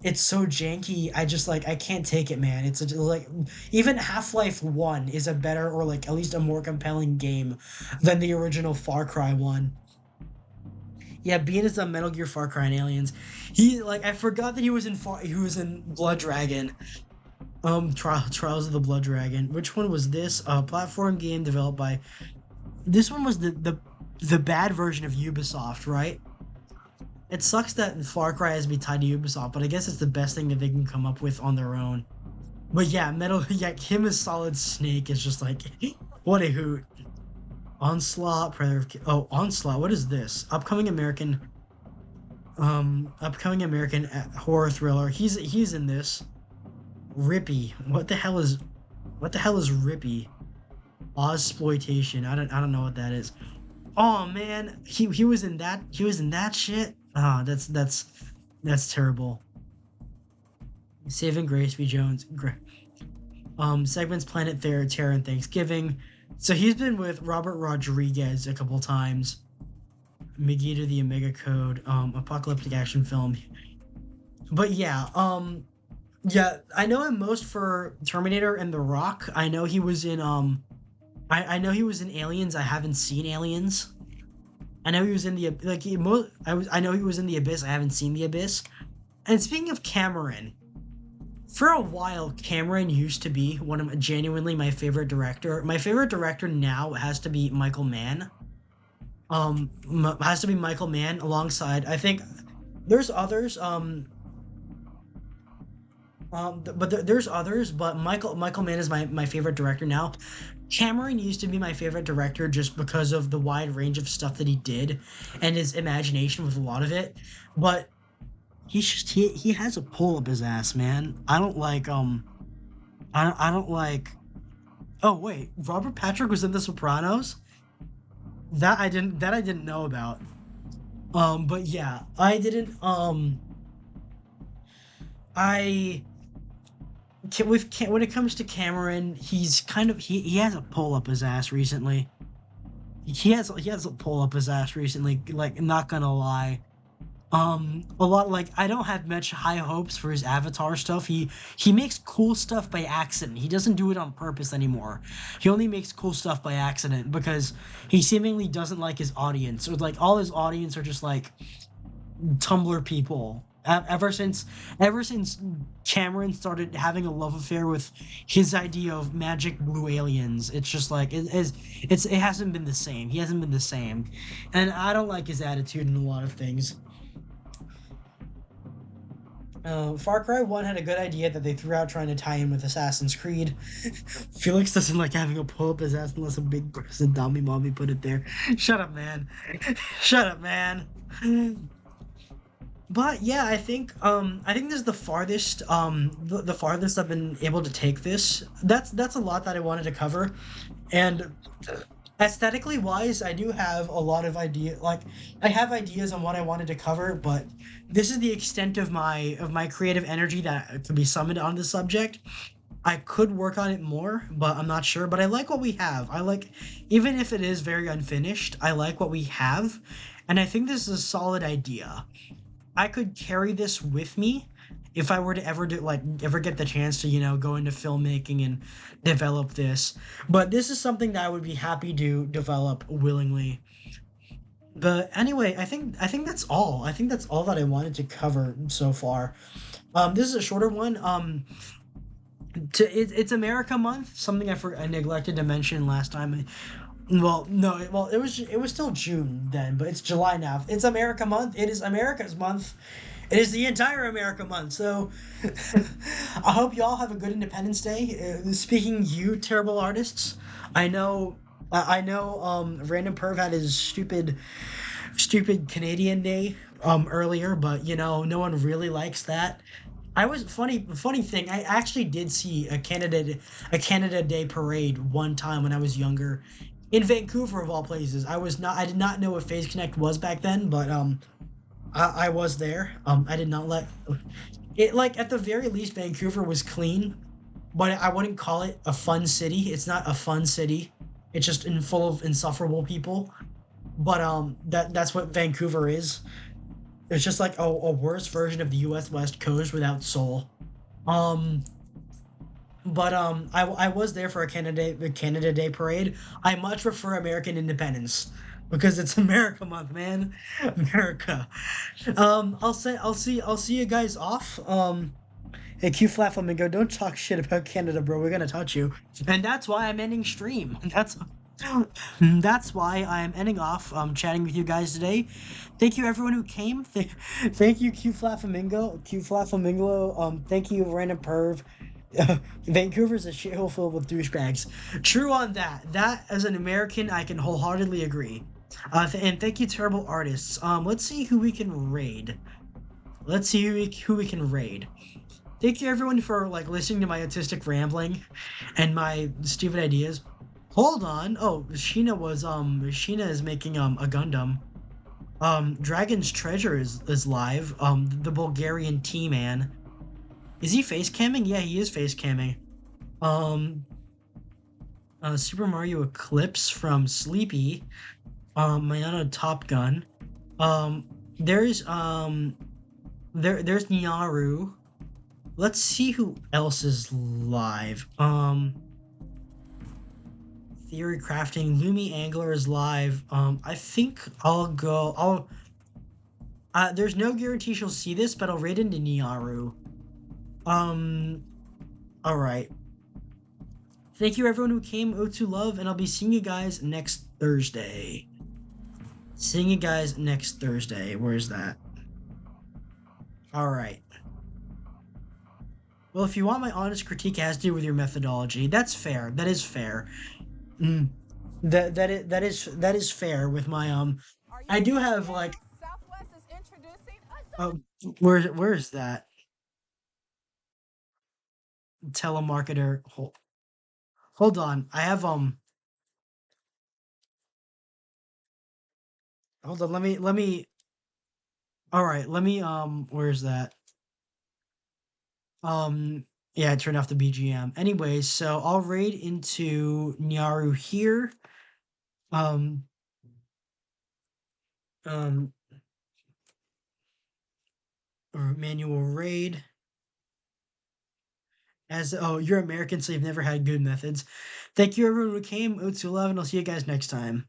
It's so janky. I just like I can't take it, man. Like even Half-Life 1 is a better or like at least a more compelling game than the original Far Cry 1. Yeah, Bean is a Metal Gear, Far Cry, and Aliens. He like I forgot that he was in Blood Dragon. Trials of the Blood Dragon. Which one was this? Platform game developed by. This one was the bad version of Ubisoft, right? It sucks that Far Cry has to be tied to Ubisoft, but I guess it's the best thing that they can come up with on their own. But yeah, yeah, him as Solid Snake is just like, what a hoot. Onslaught, Onslaught, what is this? Upcoming American horror thriller. He's in this. Rippy, what the hell is Rippy? Ozploitation, I don't know what that is. Oh man, he was in that shit. Ah, that's terrible. Saving Grace V. Jones. Segments Planet Terror and Thanksgiving. So he's been with Robert Rodriguez a couple times. Megiddo the Omega Code, apocalyptic action film. But yeah, yeah, I know him most for Terminator and The Rock. I know he was in I know he was in Aliens. I haven't seen Aliens. I know he was in the like I know he was in The Abyss. I haven't seen The Abyss. And speaking of Cameron, for a while Cameron used to be one of genuinely my favorite director. My favorite director now has to be Michael Mann. Has to be Michael Mann alongside, I think there's others, there's others, but Michael Mann is my favorite director now. Cameron used to be my favorite director just because of the wide range of stuff that he did and his imagination with a lot of it. But he has a pull up his ass, man. I don't like. Oh wait, Robert Patrick was in The Sopranos. That I didn't know about. But yeah, I didn't. I when it comes to Cameron, he's kind of he has a pull up his ass recently. He has a pull up his ass recently. Like, not gonna lie. A lot, like, I don't have much high hopes for his Avatar stuff. He makes cool stuff by accident. He doesn't do it on purpose anymore. He only makes cool stuff by accident because he seemingly doesn't like his audience, or like all his audience are just like Tumblr people. Ever since Cameron started having a love affair with his idea of magic blue aliens, it's just like it hasn't been the same. He hasn't been the same, and I don't like his attitude in a lot of things. Far Cry 1 had a good idea that they threw out trying to tie in with Assassin's Creed. Felix doesn't like having a pull up his ass unless a big person dummy mommy put it there. Shut up, man. Shut up, man. But yeah, I think this is the farthest the farthest I've been able to take this. That's a lot that I wanted to cover. And aesthetically wise, I do have a lot of I have ideas on what I wanted to cover, but this is the extent of my creative energy that could be summoned on the subject. I could work on it more, but I'm not sure. But I like what we have. I like, even if it is very unfinished, I like what we have, and I think this is a solid idea. I could carry this with me if I were to ever get the chance to, go into filmmaking and develop this. But this is something that I would be happy to develop willingly. But anyway, I think that's all. I think that's all that I wanted to cover so far. This is a shorter one. It's America Month, something I neglected to mention last time. Well, no, well, it was still June then, but it's July now. It's America Month. It is America's month. It is the entire America month. So I hope you all have a good Independence Day. Speaking you terrible artists, I know Random Perv had his stupid Canadian Day earlier, but no one really likes that. I was funny thing. I actually did see a Canada Day parade one time when I was younger, in Vancouver of all places. I did not know what Phase Connect was back then, but I was there. I did not let it, like, at the very least Vancouver was clean, but I wouldn't call it a fun city. It's not a fun city. It's just full of insufferable people. But that's what Vancouver is. It's just like a worse version of the U.S. West Coast without soul. Um, I was there for a Canada Day parade. I much prefer American independence because it's America month, man. America. I'll see you guys off. Hey, Q Flat Flamingo, don't talk shit about Canada, bro. We're gonna touch you, and that's why I'm ending stream. That's why I'm ending off chatting with you guys today. Thank you everyone who came. Thank you Q Flat Flamingo. Q Flat Flamingo. Thank you Random Perv. Vancouver's a shithole filled with douchebags. True on that. That, as an American, I can wholeheartedly agree. And thank you, terrible artists. Let's see who we can raid. Let's see who we can raid. Thank you everyone for listening to my autistic rambling and my stupid ideas. Hold on. Oh, Sheena is making a Gundam. Dragon's Treasure is live. The Bulgarian T-Man. Is he face camming? Yeah, he is face camming. Super Mario Eclipse from Sleepy. Mayana Top Gun. Um, there's Nyaru. Let's see who else is live. Theory Crafting, Lumi Angler is live. I think I'll go. There's no guarantee she'll see this, but I'll raid into Nyaru. Um, all right. Thank you everyone who came. O2 love, and I'll be seeing you guys next Thursday. Seeing you guys next Thursday. Where's that? All right. Well, if you want my honest critique, it has to do with your methodology. That's fair. That is fair. Mm. That is fair with my I do have like Southwest is introducing where is that telemarketer? Hold on. I have hold on. Let me all right. Let me where's that? Um yeah, I turned off the BGM. Anyways, so I'll raid into Nyaru here. Um um or manual raid. As oh, you're American, so you've never had good methods. Thank you everyone who came. O211. I'll see you guys next time.